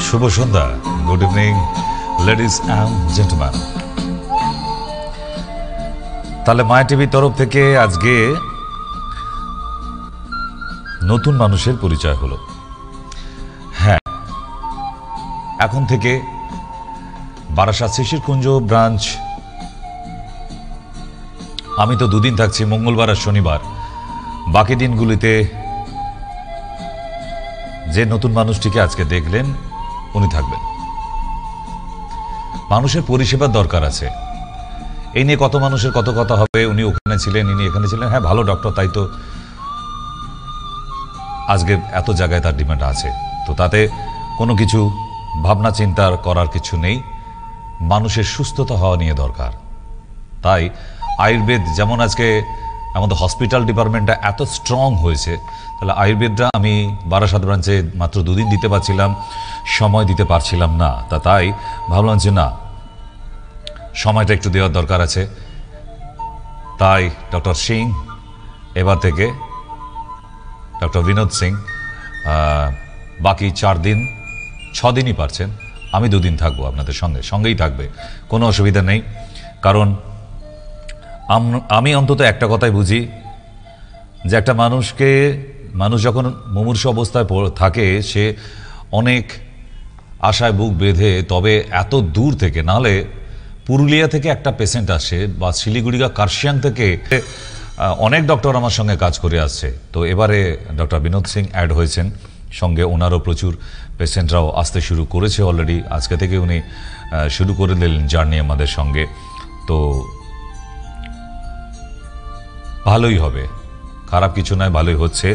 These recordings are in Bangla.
শুভ সন্ধ্যা, good evening ladies and gentleman. তাহলে মায়া টিভির তরফ থেকে আজকে নতুন মানুষের পরিচয় হলো। হ্যাঁ, এখন থেকে বারাসাত শিশিরকুঞ্জ ব্রাঞ্চ, আমি তো দুদিন থাকছি, মঙ্গলবার আর শনিবার। বাকি দিনগুলিতে যে নতুন মানুষটিকে আজকে দেখলেন উনি থাকবেন। মানুষের পরিষেবার দরকার আছে, এই নিয়ে কত মানুষের কত কথা হবে। উনি ওখানে ছিলেন, ইনি এখানে ছিলেন। হ্যাঁ, ভালো ডক্টর, তাই তো আজকে এত জায়গায় তার ডিমান্ড আছে। তো তাতে কোনো কিছু ভাবনা চিন্তার করার কিছু নেই। মানুষের সুস্থতা হওয়া নিয়ে দরকার। তাই আয়ুর্বেদ যেমন আজকে আমাদের হসপিটাল ডিপার্টমেন্টটা এত স্ট্রং হয়েছে, তাহলে আয়ুর্বেদটা আমি বারাসাত ব্রাঞ্চে মাত্র দুদিন দিতে পারছিলাম, সময় দিতে পারছিলাম না। তাই ভাবলাম যে না, সময়টা একটু দেওয়ার দরকার আছে। তাই ডক্টর সিং এবার থেকে ডক্টর বিনোদ সিং বাকি 4 দিন 6 দিনই পারছেন, আমি 2 দিন থাকবো আপনাদের সঙ্গেই থাকবে, কোনো অসুবিধা নেই। কারণ আমি অন্তত একটা কথাই বুঝি যে একটা মানুষ যখন মুমূর্ষু অবস্থায় থাকে, সে অনেক আশায় বুক বেঁধে, তবে এত দূর থেকে, নাহলে পুরুলিয়া থেকে একটা পেশেন্ট আসে বা শিলিগুড়ি বা কার্শিয়াং থেকে অনেক ডক্টর আমার সঙ্গে কাজ করে আসছে। তো এবারে ডক্টর বিনোদ সিং অ্যাড হয়েছেন সঙ্গে, ওনারও প্রচুর পেশেন্টরাও আসতে শুরু করেছে অলরেডি। আজকে থেকে উনি শুরু করে দিলেন জার্নি আমাদের সঙ্গে। তো ভালোই হবে, খারাপ কিছু নয়, ভালোই হচ্ছে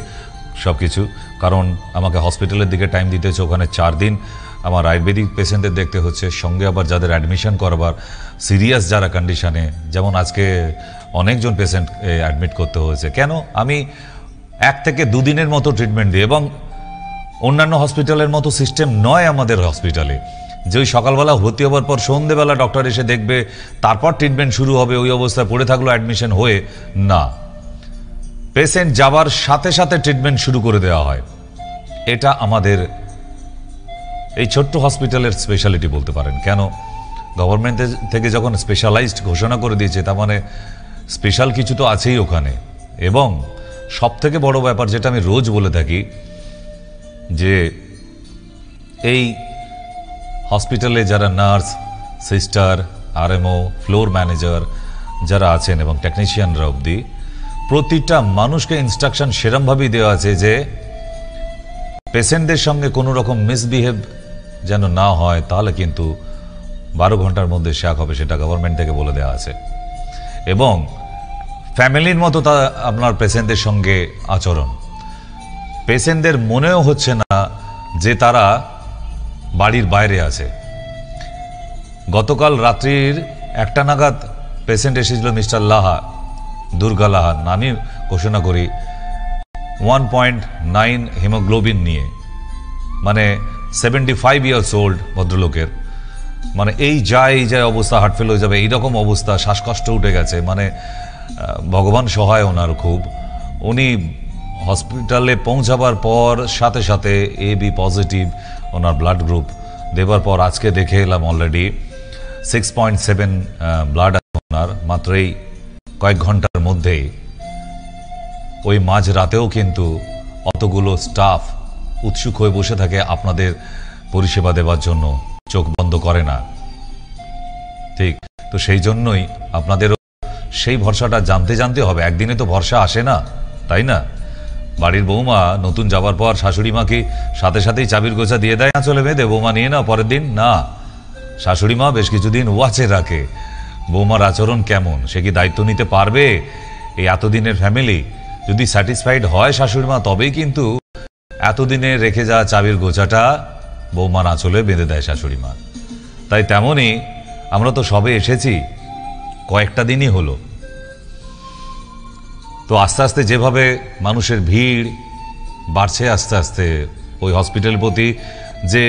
সব কিছু। কারণ আমাকে হসপিটালের দিকে টাইম দিতে হচ্ছে, ওখানে 4 দিন আমার আয়ুর্বেদিক পেশেন্টদের দেখতে হচ্ছে, সঙ্গে আবার যাদের অ্যাডমিশন করবার সিরিয়াস যারা কন্ডিশনে, যেমন আজকে অনেকজন পেশেন্ট অ্যাডমিট করতে হয়েছে। কেন? আমি 1 থেকে 2 দিনের মতো ট্রিটমেন্ট দিই, এবং অন্যান্য হসপিটালের মতো সিস্টেম নয় আমাদের হসপিটালে যে ওই সকালবেলা ভর্তি হওয়ার পর সন্ধ্যেবেলা ডক্টর এসে দেখবে, তারপর ট্রিটমেন্ট শুরু হবে, ওই অবস্থায় পড়ে থাকলো অ্যাডমিশন হয়ে। না, পেশেন্ট যাবার সাথে সাথে ট্রিটমেন্ট শুরু করে দেওয়া হয়। এটা আমাদের এই ছোট্ট হসপিটালের স্পেশালিটি বলতে পারেন। কেন? গভর্নমেন্ট থেকে যখন স্পেশালাইজড ঘোষণা করে দিয়েছে, তার মানে স্পেশাল কিছু তো আছেই ওখানে। এবং সব থেকে বড় ব্যাপার যেটা আমি রোজ বলে থাকি, যে এই হসপিটালে যারা nurse, sister, RMO, floor manager যারা আছেন এবং টেকনিশিয়ানরা অবধি, প্রতিটা মানুষকে ইনস্ট্রাকশন সেরমভাবেই দেওয়া আছে যে পেশেন্টদের সঙ্গে কোনো রকম মিসবিহেভ যেন না হয়, তাহলে কিন্তু 12 ঘন্টার মধ্যে শাক হবে, সেটা গভর্নমেন্ট থেকে বলে দেওয়া আছে। এবং ফ্যামিলির মতো তা আপনার পেশেন্টদের সঙ্গে আচরণ, পেশেন্টদের মনেও হচ্ছে না যে তারা বাড়ির বাইরে আছে। গতকাল রাত্রির 1টা নাগাদ পেশেন্ট এসেছিল, মিস্টার লাহা, দুর্গা লাহা, আমি ঘোষণা করি, 1.9 হিমোগ্লোবিন নিয়ে, মানে 75 ইয়ার্স ওল্ড ভদ্রলোকের, মানে এই যায় অবস্থা, হার্ট ফেল হয়ে যাবে এইরকম অবস্থা, শ্বাসকষ্ট উঠে গেছে, মানে ভগবান সহায় ওনার খুব। উনি হসপিটালে পৌঁছাবার পর সাথে সাথে AB পজিটিভ ওনার ব্লাড গ্রুপ দেবার পর আজকে দেখে এলাম অলরেডি 6.7 ব্লাড ওনার, মাত্র এই কয়েক ঘন্টার মধ্যেই। ওই মাঝ রাতেও কিন্তু অতগুলো স্টাফ উৎসুক হয়ে বসে থাকে আপনাদের পরিষেবা দেওয়ার জন্য, চোখ বন্ধ করে না। ঠিক তো সেই জন্যই আপনাদেরও সেই ভরসাটা জানতে হবে। একদিনে তো ভরসা আসে না, তাই না? বাড়ির বৌমা নতুন যাবার পর শাশুড়ি মা কি সাথে সাথেই চাবির গোছা দিয়ে দেয়, চলে বেঁধে বৌমা নিয়ে নাও পরের দিন? না, শাশুড়ি মা বেশ কিছুদিন ওয়াচে রাখে বৌমার আচরণ কেমন, সে কি দায়িত্ব নিতে পারবে এই এতদিনের ফ্যামিলি। যদি স্যাটিসফাইড হয় শাশুড়ি মা, তবেই কিন্তু এতদিনে রেখে যাওয়া চাবির গোছাটা বৌমার আঁচলে বেঁধে দেয় শাশুড়ি মা। তাই তেমনই আমরা তো সবে এসেছি, কয়েকটা দিনই হলো। তো আস্তে আস্তে যেভাবে মানুষের ভিড় বাড়ছে, আস্তে আস্তে ওই হসপিটালের প্রতি যে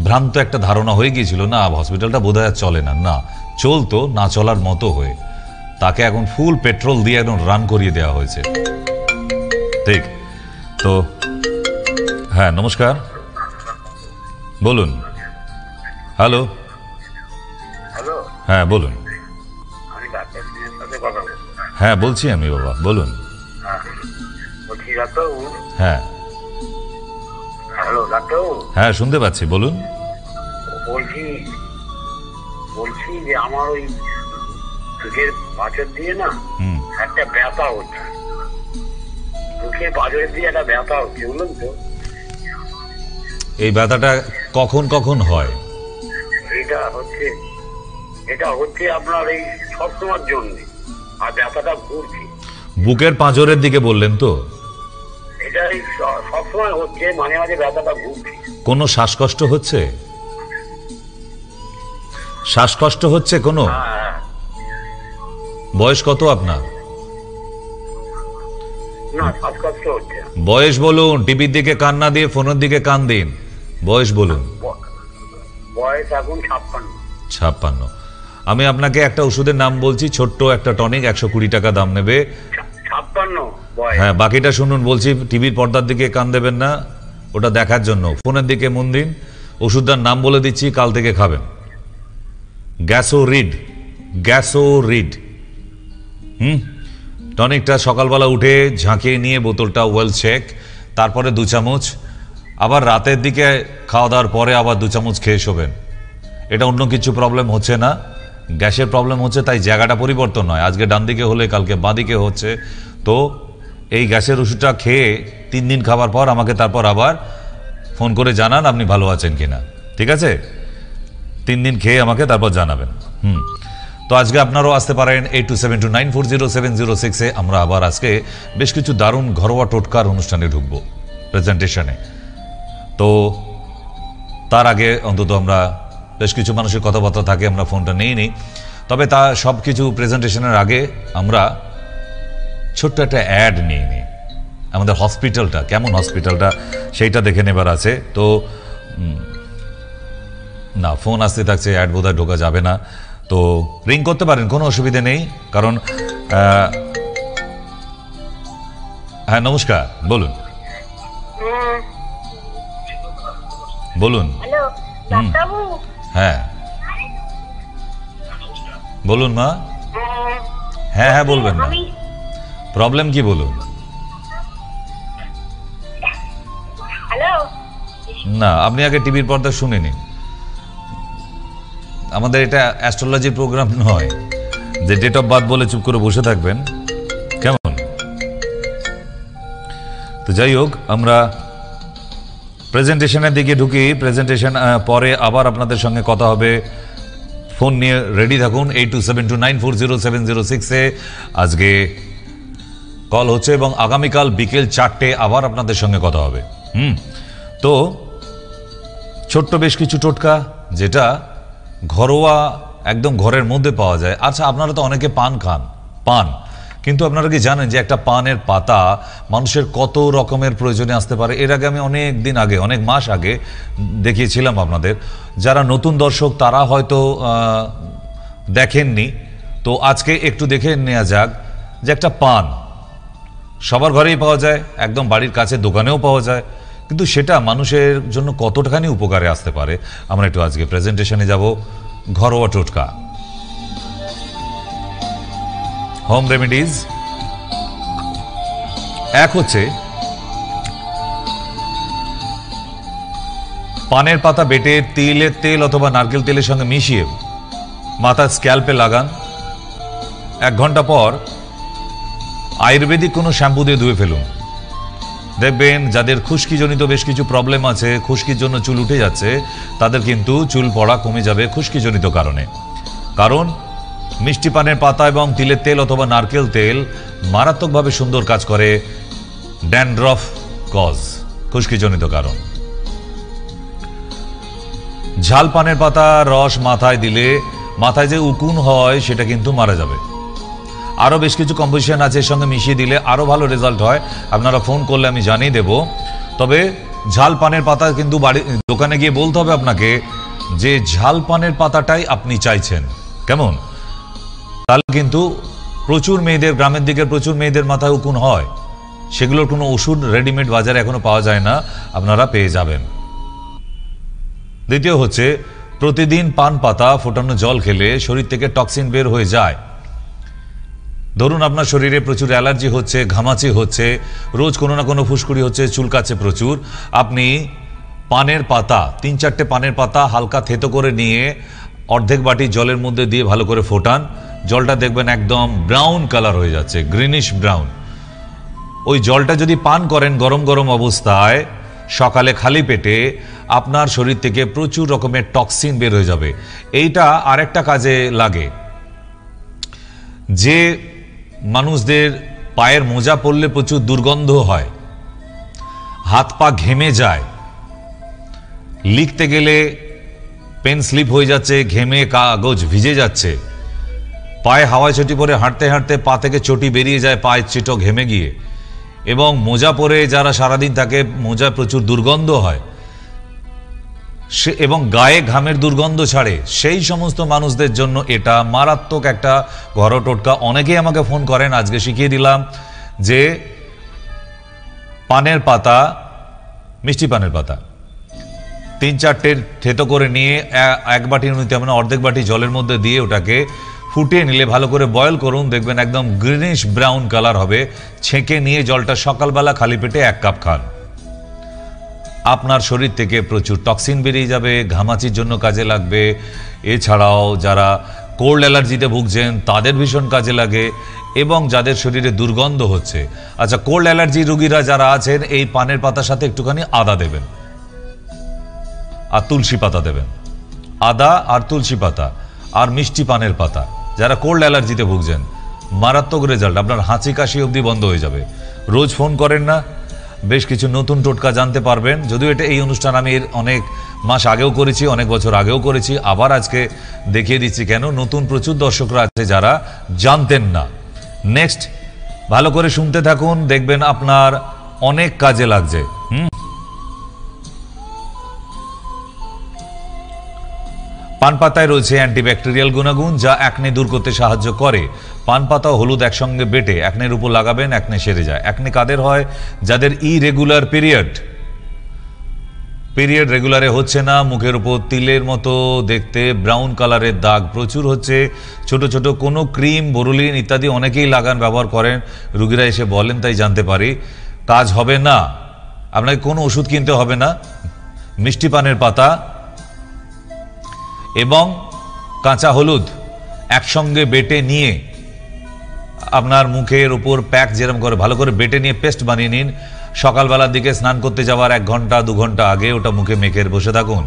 ভ্রান্ত একটা ধারণা হয়ে গিয়েছিল, না হসপিটালটা বোধহয় চলে না, না চলতো, না চলার মতো হয়ে, তাকে এখন ফুল পেট্রোল দিয়ে একদম রান করিয়ে দেওয়া হয়েছে। ঠিক তো হ্যাঁ, নমস্কার। বলুন। হ্যালো। হ্যালো, হ্যাঁ বলুন। আমি ডাক্তার সাহেবের সাথে কথা বলবো। হ্যাঁ বলছি আমি বাবা, বলুন। হ্যাঁ, বলছি ডাক্তারবাবু। হ্যাঁ হ্যালো ডাক্তারবাবু, হ্যাঁ শুনতে পাচ্ছি, বলুন। বলছি বলছি যে আমার ওই বুকের পাঁচর দিয়ে না হুম। একটা ব্যথা হচ্ছে, বুকের পাঁচরের দিয়ে একটা ব্যথা হচ্ছে, বুঝলেন তো? এই ব্যথাটা কখন কখন হয়? এটা হচ্ছে আপনার এই সবসময়ের জন্য, আর ব্যথাটা ঘুরছে। বুকের পাঁজরের দিকে বললেন তো? এটা এই সবসময় হচ্ছে, মাঝে মাঝে ব্যথাটা ঘুরছে। কোনো শ্বাসকষ্ট হচ্ছে? শ্বাসকষ্ট হচ্ছে কোনো? হ্যাঁ, বয়স কত আপনার? না শ্বাসকষ্ট হচ্ছে। বয়স বলুন, টিভির দিকে কান না দিয়ে ফোনের দিকে কান দিন। বয়স বলুন। বয়স এখন 56। 56। আমি আপনাকে একটা ওষুধের নাম বলছি, ছোট্ট একটা টনিক, 120 টাকা দাম নেবে। 56 বয়স। হ্যাঁ বাকিটা শুনুন বলছি, টিভির পর্দার দিকে কান দেবেন না, ওটা দেখার জন্য। ফোনের দিকে মন দিন। ওষুধটার নাম বলে দিচ্ছি, কাল থেকে খাবেন। গ্যাসোরিড, গ্যাসোরিড। টনিকটা সকালবেলা উঠে ঝাঁকিয়ে নিয়ে বোতলটা ওয়েল চেক, তারপরে 2 চামচ, আবার রাতের দিকে খাওয়া দাওয়ার পরে আবার 2 চামচ খেয়ে শোবেন। এটা অন্য কিছু প্রবলেম হচ্ছে না, গ্যাসের প্রবলেম হচ্ছে, তাই জায়গাটা পরিবর্তন নয়। আজকে ডান দিকে হলে কালকে বাঁ দিকে হচ্ছে। তো এই গ্যাসের ওষুধটা খেয়ে 3 দিন খাবার পর আমাকে তারপর আবার ফোন করে জানান আপনি ভালো আছেন কিনা, ঠিক আছে? 3 দিন খেয়ে আমাকে তারপর জানাবেন। তো আজকে আপনারাও আসতে পারেন 8272940706-এ। আমরা আবার আজকে বেশ কিছু দারুণ ঘরোয়া টোটকার অনুষ্ঠানে ঢুকবো, প্রেজেন্টেশনে। তো তার আগে অন্তত আমরা বেশ কিছু মানুষের কথাবার্তা থাকে, আমরা ফোনটা নিই। তবে তা সব কিছু প্রেজেন্টেশনের আগে আমরা ছোট্ট একটা অ্যাড নিয়ে নিই। আমাদের হসপিটালটা কেমন, হসপিটালটা সেইটা দেখে নেবার আছে। তো না, ফোন আসতে থাকছে, অ্যাড বোধহয় ঢোকা যাবে না। তো রিং করতে পারেন, কোনো অসুবিধা নেই। কারণ হ্যাঁ নমস্কার, বলুন বলুন। হ্যালো ডাক্তারবাবু। হ্যাঁ বলুন মা। হ্যাঁ হ্যাঁ বলবেন না, প্রবলেম কি বলুন। হ্যালো। না আপনি আগে টিভির পর্দা শুনে নিন। আমাদের এটা অ্যাস্ট্রোলজির প্রোগ্রাম নয় যে ডেট অফ বার্থ বলে চুপ করে বসে থাকবেন, কেমন? তো যাই হোক, আমরা প্রেজেন্টেশনের দিকে ঢুকি। প্রেজেন্টেশন পরে আবার আপনাদের সঙ্গে কথা হবে। ফোন নিয়ে রেডি থাকুন 8272940706-এ আজকে কল হচ্ছে, এবং আগামীকাল বিকেল 4টে আবার আপনাদের সঙ্গে কথা হবে। তো ছোট্ট বেশ কিছু টোটকা, যেটা ঘরোয়া একদম ঘরের মধ্যে পাওয়া যায়। আচ্ছা, আপনারা তো অনেকে পান খান, পান, কিন্তু আপনারা কি জানেন যে একটা পানের পাতা মানুষের কত রকমের প্রয়োজনে আসতে পারে? এর আগে আমি অনেক দিন আগে, অনেক মাস আগে দেখিয়েছিলাম আপনাদের। যারা নতুন দর্শক তারা হয়তো দেখেননি, তো আজকে একটু দেখে নেওয়া যাক যে একটা পান সবার ঘরেই পাওয়া যায়, একদম বাড়ির কাছে দোকানেও পাওয়া যায়, কিন্তু সেটা মানুষের জন্য কতটাখানি উপকারে আসতে পারে আমরা একটু আজকে প্রেজেন্টেশনে যাব। ঘরোয়া টোটকা, হোম রেমেডিজ। এক হচ্ছে পানের পাতা বেটে তিলের তেল অথবা নারকেল তেলের সঙ্গে মিশিয়ে মাথার স্ক্যাল্পে লাগান। 1 ঘন্টা পর আয়ুর্বেদিক কোনো শ্যাম্পু দিয়ে ধুয়ে ফেলুন। দেখবেন যাদের খুশকিজনিত বেশ কিছু প্রবলেম আছে, খুশকির জন্য চুল উঠে যাচ্ছে, তাদের কিন্তু চুল পড়া কমে যাবে খুশকিজনিত কারণে। কারণ মিষ্টি পানের পাতা এবং তিলের তেল অথবা নারকেল তেল মারাত্মকভাবে সুন্দর কাজ করে ড্যান্ড্রফ কজ, খুশকিজনিত কারণ। ঝাল পানের পাতা রস মাথায় দিলে মাথায় যে উকুন হয় সেটা কিন্তু মারা যাবে। আরও বেশ কিছু কম্পোজিশন আছে, এর সঙ্গে মিশিয়ে দিলে আরও ভালো রেজাল্ট হয়। আপনারা ফোন করলে আমি জানিয়ে দেব। তবে ঝাল পানের পাতা কিন্তু বাড়ি দোকানে গিয়ে বলতে হবে আপনাকে যে ঝাল পানের পাতাটাই আপনি চাইছেন, কেমন? তাহলে কিন্তু প্রচুর মেয়েদের, গ্রামের দিকে প্রচুর মেয়েদের মাথায় উকুন হয়, সেগুলোর কোনো ওষুধ রেডিমেড বাজারে এখনো পাওয়া যায় না, আপনারা পেয়ে যাবেন। দ্বিতীয় হচ্ছে প্রতিদিন পান পাতা ফোটানো জল খেলে শরীর থেকে টক্সিন বের হয়ে যায়। ধরুন আপনার শরীরে প্রচুর অ্যালার্জি হচ্ছে, ঘামাচি হচ্ছে, রোজ কোনো না কোনো ফুসকুড়ি হচ্ছে, চুলকাচ্ছে প্রচুর, আপনি পানের পাতা 3-4টে পানের পাতা হালকা থেতো করে নিয়ে অর্ধেক বাটি জলের মধ্যে দিয়ে ভালো করে ফোটান, জলটা দেখবেন একদম ব্রাউন কালার হয়ে যাচ্ছে, গ্রিনিশ ব্রাউন। ওই জলটা যদি পান করেন গরম গরম অবস্থায় সকালে খালি পেটে, আপনার শরীর থেকে প্রচুর রকমের টক্সিন বের হয়ে যাবে। এইটা আরেকটা কাজে লাগে, যে মানুষদের পায়ের মোজা পরলে প্রচুর দুর্গন্ধ হয়, হাত পা ঘেমে যায়, লিখতে গেলে পেন স্লিপ হয়ে যাচ্ছে, ঘেমে কাগজ ভিজে যাচ্ছে, পায়ে হাওয়ায় চটি পরে হাঁটতে হাঁটতে পা থেকে চটি বেরিয়ে যায় পায়ের চিটো ঘেমে গিয়ে, এবং মোজা পরে যারা সারাদিন থাকে মোজা প্রচুর দুর্গন্ধ হয় সে, এবং গায়ে ঘামের দুর্গন্ধ ছাড়ে, সেই সমস্ত মানুষদের জন্য এটা মারাত্মক একটা ঘরোয়া টোটকা। অনেকেই আমাকে ফোন করেন, আজকে শিখিয়ে দিলাম যে পানের পাতা, মিষ্টি পানের পাতা 3-4টে থেতো করে নিয়ে এক বাটি নিতে মানে অর্ধেক বাটি জলের মধ্যে দিয়ে ওটাকে ফুটিয়ে নিলে, ভালো করে বয়েল করুন, দেখবেন একদম গ্রিনিশ ব্রাউন কালার হবে। ছেঁকে নিয়ে জলটা সকালবেলা খালি পেটে 1 কাপ খান, আপনার শরীর থেকে প্রচুর টক্সিন বেরিয়ে যাবে, ঘামাচির জন্য কাজে লাগবে। এছাড়াও যারা কোল্ড অ্যালার্জিতে ভুগছেন তাদের ভীষণ কাজে লাগে, এবং যাদের শরীরে দুর্গন্ধ হচ্ছে। আচ্ছা, কোল্ড অ্যালার্জি রোগীরা যারা আছেন এই পানের পাতার সাথে একটুখানি আদা দেবেন আর তুলসী পাতা দেবেন, আদা আর তুলসী পাতা আর মিষ্টি পানের পাতা। যারা কোল্ড অ্যালার্জিতে ভুগছেন মারাত্মক রেজাল্ট, আপনার হাঁচি কাশি অবধি বন্ধ হয়ে যাবে। রোজ ফোন করেন না, বেশ কিছু নতুন টোটকা জানতে পারবেন। যদিও এটা এই অনুষ্ঠান আমি এর অনেক মাস আগেও করেছি, অনেক বছর আগেও করেছি, আবার আজকে দেখিয়ে দিচ্ছি কেন নতুন প্রচুর দর্শকরা আছে যারা জানতেন না। নেক্সট ভালো করে শুনতে থাকুন, দেখবেন আপনার অনেক কাজে লাগছে। পান পাতায় রয়েছে অ্যান্টিব্যাকটেরিয়াল গুণাগুণ যা অ্যাকনে দূর করতে সাহায্য করে। পান পাতা ও হলুদ একসঙ্গে বেটে অ্যাকনের উপর লাগাবেন, অ্যাকনে সেরে যায়। অ্যাকনে কাদের হয়? যাদের ইরেগুলার পিরিয়ড রেগুলারে হচ্ছে না, মুখের উপর তিলের মতো দেখতে ব্রাউন কালারের দাগ প্রচুর হচ্ছে, ছোট ছোট কোনো ক্রিম, বোরোলিন ইত্যাদি অনেকেই লাগান, ব্যবহার করেন, রুগীরা এসে বলেন, তাই জানতে পারি। কাজ হবে না, আপনাকে কোনো ওষুধ কিনতে হবে না। মিষ্টি পানের পাতা এবং কাঁচা হলুদ একসঙ্গে বেটে নিয়ে আপনার মুখের উপর প্যাক যেরকম করে ভালো করে বেটে নিয়ে পেস্ট বানিয়ে নিন। সকালবেলার দিকে স্নান করতে যাওয়ার 1 ঘন্টা 2 ঘন্টা আগে ওটা মুখে মেখে বসে থাকুন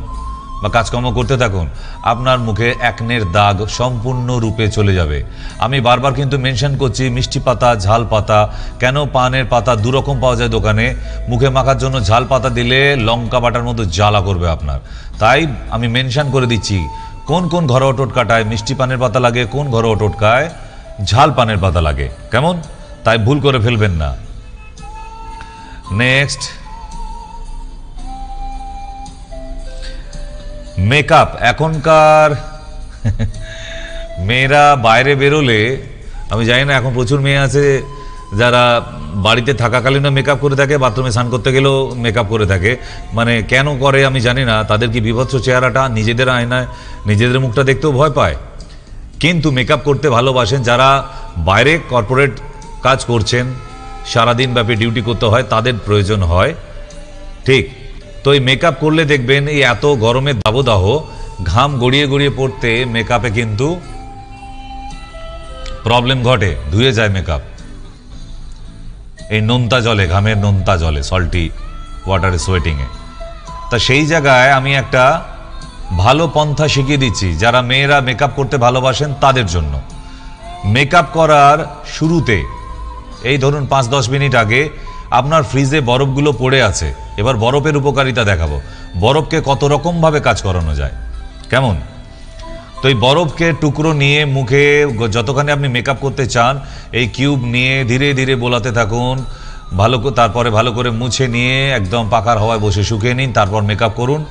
বা কাজকর্ম করতে থাকুন, আপনার মুখে অ্যাকনের দাগ সম্পূর্ণরূপে চলে যাবে। আমি বারবার কিন্তু মেনশন করছি মিষ্টি পাতা, ঝাল পাতা। কেন? পানের পাতা 2 রকম পাওয়া যায় দোকানে, মুখে মাখার জন্য ঝাল পাতা দিলে লঙ্কা বাটার মতো জ্বালা করবে আপনার। তাই আমি মেনশন করে দিচ্ছি কোন কোন ঘরোয়া টোটকাটায় মিষ্টি পানের পাতা লাগে, কোন ঘরোয়া টোটকায় ঝাল পানের পাতা লাগে, কেমন? তাই ভুল করে ফেলবেন না। Next, makeup. এখনকার মেয়েরা বাইরে বেরোলে, আমি জানি না এখন প্রচুর মেয়ে আছে যারা বাড়িতে থাকাকালীনও মেকআপ করে থাকে, বাথরুমে স্নান করতে গেলেও মেকআপ করে থাকে। মানে কেন করে আমি জানি না, তাদের কি বিভৎস চেহারাটা, নিজেদের আয়নায় নিজেদের মুখটা দেখতেও ভয় পায়, কিন্তু মেকআপ করতে ভালোবাসেন। যারা বাইরে কর্পোরেট কাজ করছেন, সারাদিন ব্যাপী ডিউটি করতে হয়, তাদের প্রয়োজন হয়, ঠিক। তো এই মেকআপ করলে দেখবেন এই এত গরমের দাবদাহ, ঘাম গড়িয়ে গড়িয়ে পড়তে মেকআপে কিন্তু প্রবলেম ঘটে, ধুয়ে যায় মেকআপ এই নোনতা জলে, ঘামের নোনতা জলে, সল্টি ওয়াটারে, সোয়েটিংয়ে। তা সেই জায়গায় আমি একটা ভালো পন্থা শিখিয়ে দিচ্ছি যারা মেয়েরা মেকআপ করতে ভালোবাসেন তাদের জন্য। মেকআপ করার শুরুতে এই ধরুন 5-10 মিনিট আগে আপনার ফ্রিজে বরফগুলো পড়ে আছে, এবার বরফের উপকারিতা দেখাবো, বরফকে কত রকমভাবে কাজ করানো যায়, কেমন? তো এই বরফকে টুকরো নিয়ে মুখে যতখানি আপনি মেকআপ করতে চান এই কিউব নিয়ে ধীরে ধীরে বোলাতে থাকুন, তারপরে ভালো করে মুছে নিয়ে একদম পাখার হাওয়ায় বসে শুকিয়ে নিন, তারপর মেকআপ করুন।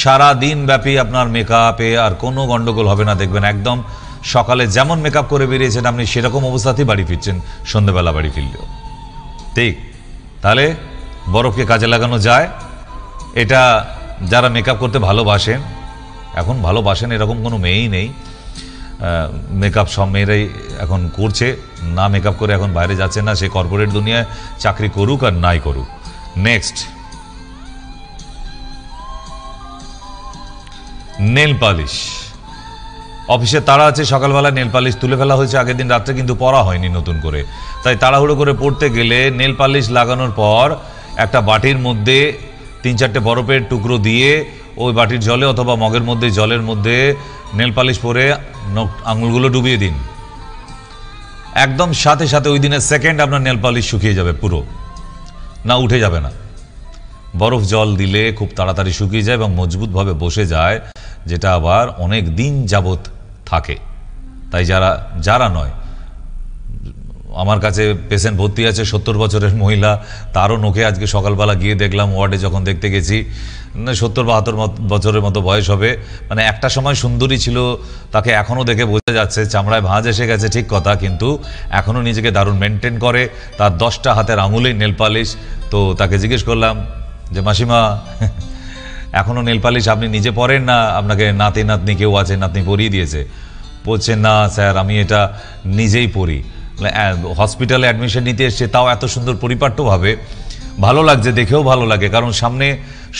সারা দিন ব্যাপী আপনার মেকআপে আর কোনো গন্ডগোল হবে না, দেখবেন একদম সকালে যেমন মেকআপ করে বেরিয়েছেন আপনি সেরকম অবস্থাতেই বাড়ি ফিরছেন, সন্ধ্যেবেলা বাড়ি ফিরলেও। ঠিক, তাহলে বরফকে কাজে লাগানো যায়। এটা যারা মেকআপ করতে ভালোবাসেন এখন ভালোবাসেন এরকম কোনো মেয়েই নেই। মেকআপ সব মেয়েরাই এখন করছে, না মেকআপ করে এখন বাইরে যাচ্ছে না, সে কর্পোরেট দুনিয়ায় চাকরি করুক আর নাই করুক। Next, nail polish. অফিসে তাড়া আছে, সকালবেলা নেল পালিশ তুলে ফেলা হয়েছে আগের দিন রাত্রে, কিন্তু পরা হয়নি নতুন করে, তাই তাড়াহুড়ো করে পড়তে গেলে নেল পালিশ লাগানোর পর একটা বাটির মধ্যে 3-4টে বরফের টুকরো দিয়ে ওই বাটির জলে অথবা মগের মধ্যে জলের মধ্যে নেল পালিশ পরে আঙুলগুলো ডুবিয়ে দিন। একদম সাথে সাথে ওই দিনের সেকেন্ড আপনার নেল পালিশ শুকিয়ে যাবে পুরো, না উঠে যাবে না। বরফ জল দিলে খুব তাড়াতাড়ি শুকিয়ে যায় এবং মজবুতভাবে বসে যায়, যেটা আবার অনেক দিন যাবত থাকে। তাই যারা নয়, আমার কাছে পেশেন্ট ভর্তি আছে 70 বছরের মহিলা, তারও নোখে আজকে সকালবেলা গিয়ে দেখলাম ওয়ার্ডে, যখন দেখতে গেছি 70-72 বছরের মতো বয়স হবে, মানে একটা সময় সুন্দরী ছিল, তাকে এখনও দেখে বোঝা যাচ্ছে চামড়ায় ভাঁজ এসে গেছে, ঠিক কথা, কিন্তু এখনও নিজেকে দারুণ মেনটেন করে। তার 10টা হাতের আঙুলেই নেল পালিশ। তো তাকে জিজ্ঞেস করলাম যে মাসিমা, এখনও নেল পালিশ আপনি নিজে পরেন না আপনাকে নাতি নাতনি কেউ আছে নাতনি পরিয়ে দিয়েছে? বলছে না স্যার, আমি এটা নিজেই পরি। হসপিটালে অ্যাডমিশন নিতে এসছে, তাও এত সুন্দর পরিপাট্যভাবে, ভালো লাগছে, দেখেও ভালো লাগে, কারণ সামনে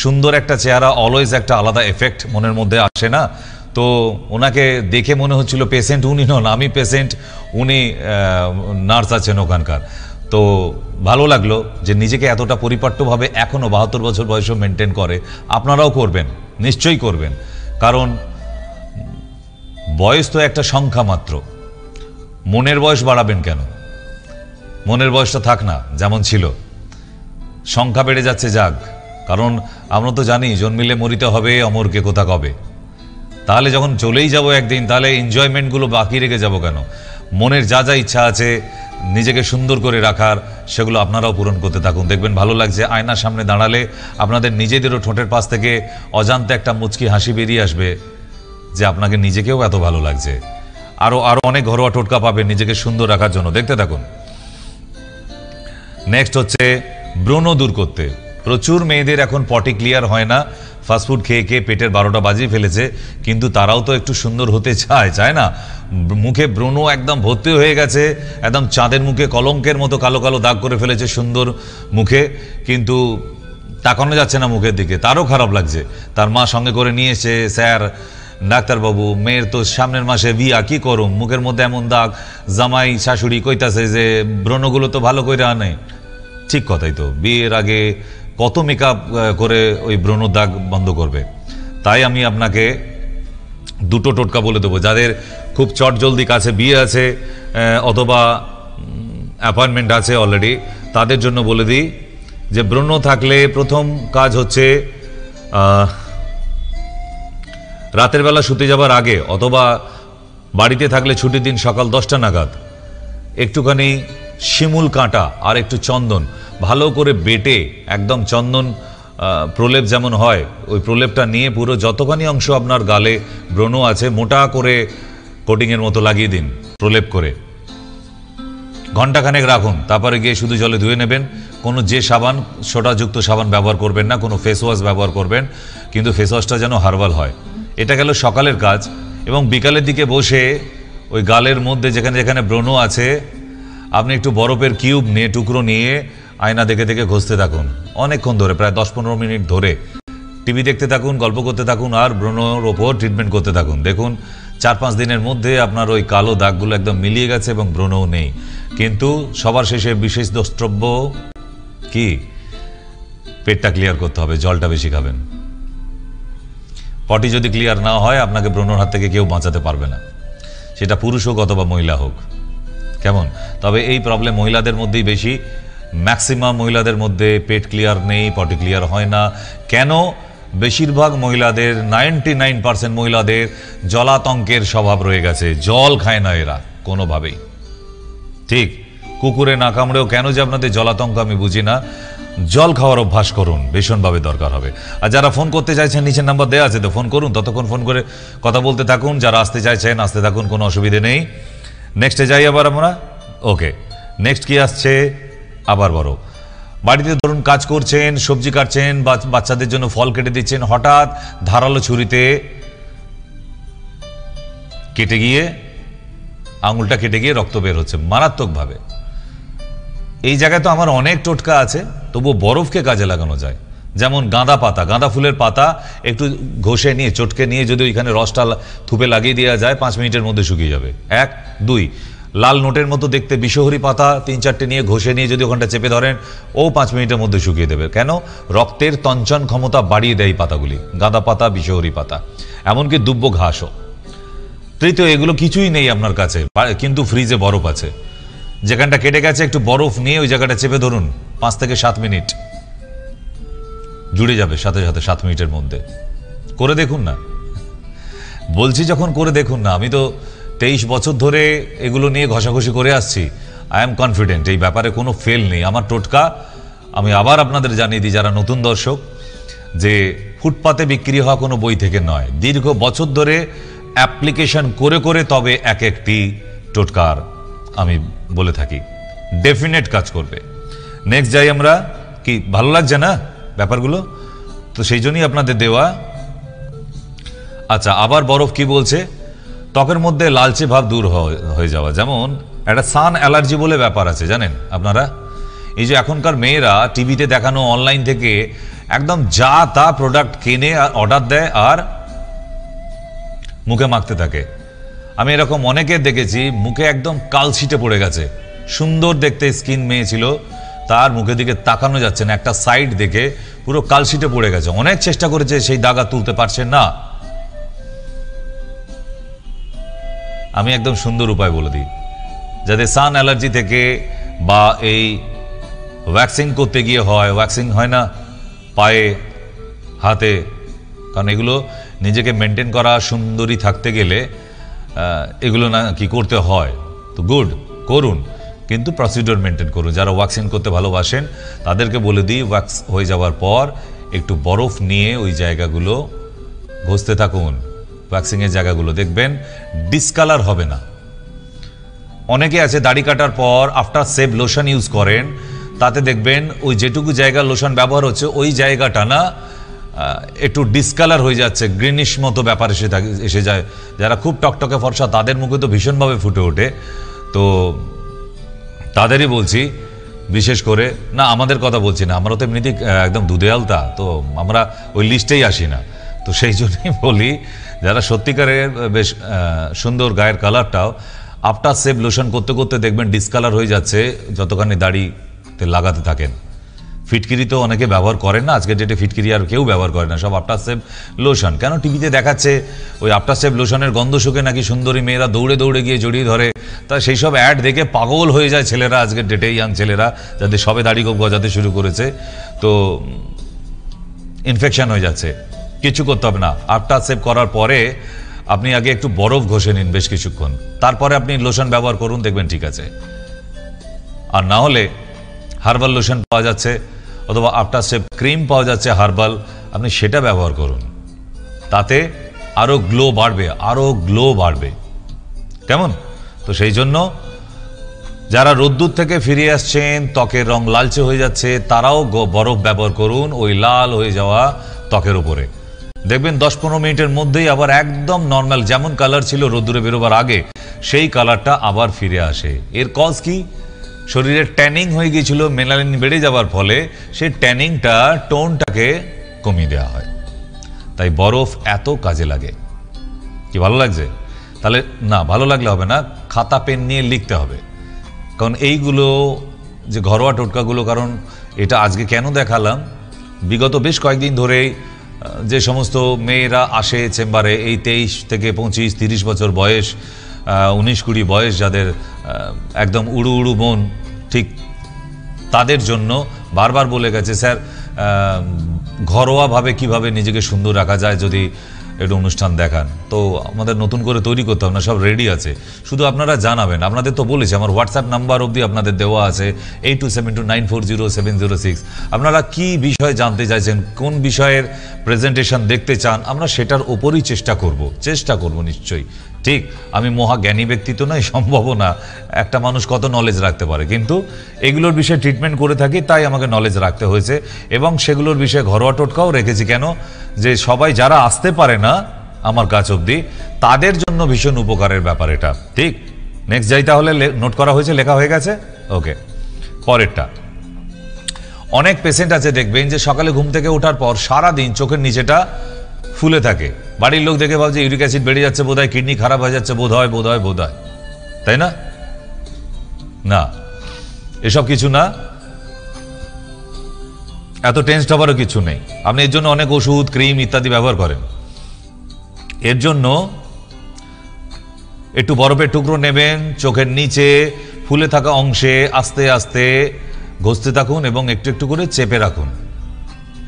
সুন্দর একটা চেহারা, অলওয়েজ একটা আলাদা এফেক্ট মনের মধ্যে আসে না? তো ওনাকে দেখে মনে হচ্ছিল পেশেন্ট উনি নন, আমি পেশেন্ট, উনি নার্স আছেন ওখানকার। তো ভালো লাগলো যে নিজেকে এতটা পরিপাট্যভাবে এখনও 72 বছর বয়সেও মেনটেন করে। আপনারাও করবেন, নিশ্চয়ই করবেন, কারণ বয়স তো একটা সংখ্যা মাত্র। মনের বয়স বাড়াবেন কেন? মনের বয়সটা থাক না যেমন ছিল, সংখ্যা বেড়ে যাচ্ছে যাক, কারণ আমরা তো জানি জন্মিলে মরিতে হবে, অমরকে কোথা কবে। তাহলে যখন চলেই যাব একদিন, তাহলে এনজয়মেন্টগুলো বাকি রেখে যাব কেন? মনের যা যা ইচ্ছা আছে নিজেকে সুন্দর করে রাখার, সেগুলো আপনারাও পূরণ করতে থাকুন, দেখবেন ভালো লাগছে। আয়নার সামনে দাঁড়ালে আপনাদের নিজেদেরও ঠোঁটের পাশ থেকে অজান্তে একটা মুচকি হাসি বেরিয়ে আসবে, যে আপনাকে নিজেকেও এত ভালো লাগছে। আরো অনেক ঘরোয়া টোটকা পাবেন নিজেকে সুন্দর রাখার জন্য, দেখতে থাকুন। নেক্সট হচ্ছে ব্রণ দূর করতে। প্রচুর মেয়েদের এখন পটি ক্লিয়ার হয় না, ফাস্টফুড খেয়ে খেয়ে পেটের 12টা বাজিয়ে ফেলেছে, কিন্তু তারাও তো একটু সুন্দর হতে চায় না? মুখে ব্রণ একদম ভর্তি হয়ে গেছে, একদম চাঁদের মুখে কলঙ্কের মতো কালো কালো দাগ করে ফেলেছে সুন্দর মুখে, কিন্তু তাকানো যাচ্ছে না মুখের দিকে, তারও খারাপ লাগছে। তার মা সঙ্গে করে নিয়ে এসে, স্যার ডাক্তারবাবু, মেয়ের তো সামনের মাসে বিয়া, কি করুম, মুখের মধ্যে এমন দাগ। জামাই শাশুড়ি কইতাছে যে ব্রণগুলো তো ভালো করে আনে। ঠিক কথাই তো, বিয়ের আগে কত মেকআপ করে ওই ব্রণ দাগ বন্ধ করবে? তাই আমি আপনাকে দুটো টোটকা বলে দেবো, যাদের খুব চটজলদি কাছে বিয়ে আছে অথবা অ্যাপয়েন্টমেন্ট আছে অলরেডি, তাদের জন্য বলে দিই যে ব্রণ থাকলে প্রথম কাজ হচ্ছে রাতের বেলা শুতে যাবার আগে অথবা বাড়িতে থাকলে ছুটির দিন সকাল 10টা নাগাদ একটুখানি শিমুল কাঁটা আর একটু চন্দন ভালো করে বেটে, একদম চন্দন প্রলেপ যেমন হয় ওই প্রলেপটা নিয়ে পুরো যতখানি অংশ আপনার গালে ব্রণ আছে মোটা করে কোটিংয়ের মতো লাগিয়ে দিন প্রলেপ করে। ঘণ্টাখানেক রাখুন, তারপরে গিয়ে শুধু জলে ধুয়ে নেবেন। কোনো যে সাবান, সোডাযুক্ত সাবান ব্যবহার করবেন না, কোনো ফেস ওয়াশ ব্যবহার করবেন, কিন্তু ফেস ওয়াশটা যেন হার্বাল হয়। এটা গেল সকালের কাজ। এবং বিকালের দিকে বসে ওই গালের মধ্যে যেখানে যেখানে ব্রণ আছে আপনি একটু বরফের কিউব নিয়ে, টুকরো নিয়ে আয়না দেখে দেখে ঘষতে থাকুন অনেকক্ষণ ধরে, প্রায় 10-15 মিনিট ধরে। টিভি দেখতে থাকুন, গল্প করতে থাকুন, আর ব্রণর ওপর ট্রিটমেন্ট করতে থাকুন। দেখুন 4-5 দিনের মধ্যে আপনার ওই কালো দাগগুলো একদম মিলিয়ে গেছে এবং ব্রণও নেই। কিন্তু সবার শেষে বিশেষ দ্রষ্টব্য কি? পেটটা ক্লিয়ার করতে হবে, জলটা বেশি খাবেন। পটি যদি ক্লিয়ার না হয় আপনাকে ব্রণর হাত থেকে কেউ বাঁচাতে পারবে না, সেটা পুরুষ হোক অথবা মহিলা হোক। কেমন? তবে এই প্রবলেম মহিলাদের মধ্যেই বেশি। ম্যাক্সিমাম মহিলাদের মধ্যে পেট ক্লিয়ার নেই, পটি ক্লিয়ার হয় না। কেন? বেশিরভাগ মহিলাদের 99% মহিলাদের জলাতঙ্কের স্বভাব রয়ে গেছে, জল খায় না এরা কোনোভাবেই। ঠিক কুকুরে না কামড়েও কেন যে আপনাদের জলাতঙ্ক আমি বুঝি না। জল খাওয়ার অভ্যাস করুন, ভীষণভাবে দরকার হবে। আর যারা ফোন করতে চাইছেন নিচের নাম্বার দেওয়া আছে, তো ফোন করুন, ততক্ষণ ফোন করে কথা বলতে থাকুন। যারা আসতে চাইছেন আসতে থাকুন, কোনো অসুবিধে নেই। নেক্সটে যাই আবার আমরা। ওকে, নেক্সট কি আসছে? আবার বড় বাড়িতে ধরুন কাজ করছেন, সবজি কাটছেন, বাচ্চাদের জন্য ফল কেটে দিচ্ছেন, হঠাৎ ধারালো ছুরিতে কেটে গিয়ে আঙুলটা কেটে গিয়ে রক্ত বের হচ্ছে মারাত্মকভাবে। এই জায়গায় তো আমার অনেক টোটকা আছে, তবুও বরফকে কাজে লাগানো যায়। যেমন গাঁদা পাতা, গাঁদা ফুলের পাতা একটু ঘষে নিয়ে চটকে নিয়ে যদি ওইখানে রসটা থুপে লাগিয়ে দেওয়া যায় 5 মিনিটের মধ্যে শুকিয়ে যাবে। 1 2 লাল নোটের মতো দেখতে বিষহরি পাতা 3-4টে নিয়ে ঘষে নিয়ে যদি ওখানটা চেপে ধরেন ও 5 মিনিটের মধ্যে শুকিয়ে দেবে। কেন? রক্তের তঞ্চন ক্ষমতা বাড়িয়ে দেয় পাতাগুলি, গাঁদা পাতা, বিষহরি পাতা, এমনকি দুব্ব ঘাসও। তৃতীয়, এগুলো কিছুই নেই আপনার কাছে, কিন্তু ফ্রিজে বরফ আছে। যেখানটা কেটে গেছে একটু বরফ নিয়ে ওই জায়গাটা চেপে ধরুন, 5 থেকে 7 মিনিট জুড়ে যাবে সাথে সাথে 7 মিনিটের মধ্যে। করে দেখুন না, বলছি যখন করে দেখুন না। আমি তো 23 বছর ধরে এগুলো নিয়ে ঘষাঘষি করে আসছি। আই এম কনফিডেন্ট, এই ব্যাপারে কোনো ফেল নেই। আমার টোটকা আমি আবার আপনাদের জানিয়ে দিই, যারা নতুন দর্শক, যে ফুটপাতে বিক্রি হওয়া কোনো বই থেকে নয়। দীর্ঘ বছর ধরে অ্যাপ্লিকেশন করে করে তবে এক একটি টোটকার আমি বলে থাকি, ডেফিনেট কাজ করবে। নেক্সট যাই আমরা। কি ভালো লাগছে না ব্যাপারগুলো? তো সেই জন্যই আপনাদের দেওয়া। আচ্ছা, আবার বরফ কি বলছে? ত্বকের মধ্যে লালচে ভাব দূর হয়ে যাওয়া। যেমন একটা সান অ্যালার্জি বলে ব্যাপার আছে, জানেন আপনারা? এই যে এখনকার মেয়েরা টিভিতে দেখানো অনলাইন থেকে একদম যা তা প্রোডাক্ট কিনে আর অর্ডার দেয় আর মুখে মাখতে থাকে। আমি এরকম অনেকে দেখেছি মুখে একদম কালশিটে পড়ে গেছে, সুন্দর দেখতে স্কিন মেয়ে ছিল, তার মুখের দিকে তাকানো যাচ্ছে না, একটা সাইড দেখে পুরো কালশিটে পড়ে গেছে। অনেক চেষ্টা করেছে, সেই দাগা তুলতে পারছেন না। আমি একদম সুন্দর উপায় বলে দিই, যাতে সান অ্যালার্জি থেকে বা এই ভ্যাকসিন করতে গিয়ে হয়, ভ্যাকসিন হয় না পায়ে হাতে, কারণ এগুলো নিজেকে মেনটেন করা, সুন্দরী থাকতে গেলে এগুলো না কি করতে হয়। তো গুড, করুন, কিন্তু প্রসিডিওর মেনটেন করুন। যারা ভ্যাকসিন করতে ভালোবাসেন তাদেরকে বলে দিই, ওয়্যাক্স হয়ে যাওয়ার পর একটু বরফ নিয়ে ওই জায়গাগুলো ঘষতে থাকুন। ভ্যাকসিনের জায়গাগুলো দেখবেন ডিসকালার হবে না। অনেকে আছে দাড়ি কাটার পর আফটার সেভ লোশন ইউজ করেন, তাতে দেখবেন ওই যেটুকু জায়গা লোশন ব্যবহার হচ্ছে ওই জায়গাটা না একটু ডিসকালার হয়ে যাচ্ছে, গ্রিনিশ মতো ব্যাপার এসে যায়। যারা খুব টকটকে ফর্সা তাদের মুখে তো ভীষণভাবে ফুটে ওঠে। তো তাদেরই বলছি, বিশেষ করে না আমাদের কথা বলছি না, আমরা তো এমনিতেই একদম দুধে আলতা, তো আমরা ওই লিস্টেই আসি না। তো সেই জন্যই বলি, যারা সত্যিকারের বেশ সুন্দর গায়ের কালারটাও আফটার সেভ লোশন করতে করতে দেখবেন ডিসকালার হয়ে যাচ্ছে যতখানি দাড়িতে লাগাতে থাকেন। ফিটকিরি তো অনেকে ব্যবহার করেন না, আজকের ডেটে ফিটকিরি আর কেউ ব্যবহার করে না, সব আফটার সেভ লোশন। কেন? টিভিতে দেখাচ্ছে ওই আফটার সেভ লোশনের গন্ধ শুকে নাকি সুন্দরী মেয়েরা দৌড়ে দৌড়ে গিয়ে জড়িয়ে ধরে। তা সেই সব অ্যাড দেখে পাগল হয়ে যায় ছেলেরা, আজকের ডেটে ইয়াং ছেলেরা, যাদের সবে দাড়ি গোপ গজাতে শুরু করেছে। তো ইনফেকশন হয়ে যাচ্ছে। কিছু করতে হবে না, আফটার সেভ করার পরে আপনি আগে একটু বরফ ঘষে নিন বেশ কিছুক্ষণ, তারপরে আপনি লোশন ব্যবহার করুন, দেখবেন ঠিক আছে। আর না হলে হার্বাল লোশন পাওয়া যাচ্ছে, অথবা আফটার সেভ ক্রিম পাওয়া যাচ্ছে হার্বাল, আপনি সেটা ব্যবহার করুন। তাতে আরো গ্লো বাড়বে, আরো গ্লো বাড়বে। কেমন? তো সেই জন্য যারা রোদ্দুর থেকে ফিরে আসছেন, ত্বকের রং লালচে হয়ে যাচ্ছে, তারাও বরফ ব্যবহার করুন ওই লাল হয়ে যাওয়া ত্বকের উপরে। দেখবেন 10-15 মিনিটের মধ্যেই আবার একদম নর্মাল, যেমন কালার ছিল রোদ্দুরে বেরোবার আগে, সেই কালারটা আবার ফিরে আসে। এর কজ কি? শরীরে ট্যানিং হয়ে গিয়েছিল, মেলানিন বেড়ে যাওয়ার ফলে সেই ট্যানিংটা, টোনটাকে কমিয়ে দেওয়া হয়। তাই বরফ এত কাজে লাগে। কি ভালো লাগছে? তাহলে না, ভালো লাগলে হবে না, খাতা পেন নিয়ে লিখতে হবে। কারণ এইগুলো যে ঘরোয়া টোটকাগুলো, কারণ এটা আজকে কেন দেখালাম, বিগত বেশ কয়েকদিন ধরেই যে সমস্ত মেয়েরা আসে চেম্বারে, এই 23 থেকে 25-30 বছর বয়স, 19-20 বয়স, যাদের একদম উড়ু উড়ু মন, ঠিক তাদের জন্য বারবার বলে গেছে, স্যার ঘরোয়াভাবে কিভাবে নিজেকে সুন্দর রাখা যায়, যদি একটু অনুষ্ঠান দেখান। তো আমাদের নতুন করে তৈরি করতে হবে না, সব রেডি আছে, শুধু আপনারা জানাবেন। আপনাদের তো বলেছি, আমার হোয়াটসঅ্যাপ নাম্বার অবধি আপনাদের দেওয়া আছে 8272940706। আপনারা কি বিষয় জানতে চাইছেন, কোন বিষয়ের প্রেজেন্টেশন দেখতে চান, আমরা সেটার ওপরই চেষ্টা করব নিশ্চয়ই। ঠিক, আমি মহা জ্ঞানী ব্যক্তি তো নয়, সম্ভব না, একটা মানুষ কত নলেজ রাখতে পারে, কিন্তু এগুলোর বিষয়ে ট্রিটমেন্ট করে থাকি, তাই আমাকে নলেজ রাখতে হয়েছে। এবং সেগুলোর বিষয়ে ঘরোয়া টোটকাও রেখেছি। কেন? যে সবাই যারা আসতে পারে না আমার কাছ অবধি, তাদের জন্য জন্য ভীষণ উপকারের ব্যাপার এটা, ঠিক। নেক্সট যাই তাহলে, নোট করা হয়েছে, লেখা হয়ে গেছে, ওকে। পরেরটা, অনেক পেশেন্ট আছে দেখবেন যে সকালে ঘুম থেকে ওঠার পর সারা দিন চোখের নিচেটা ফুলে থাকে। বাড়ির লোক দেখে ভাবছে ইউরিক অ্যাসিড বেড়ে যাচ্ছে বোধহয়, কিডনি খারাপ হয়ে যাচ্ছে বোধহয়, তাই না? না, এসব কিছু না, এত টেনসড হবারও কিছু নেই। আপনি এর জন্য অনেক ওষুধ, ক্রিম ইত্যাদি ব্যবহার করেন। এর জন্য একটু বরফের টুকরো নেবেন, চোখের নিচে ফুলে থাকা অংশে আস্তে আস্তে ঘষতে থাকুন এবং একটু একটু করে চেপে রাখুন।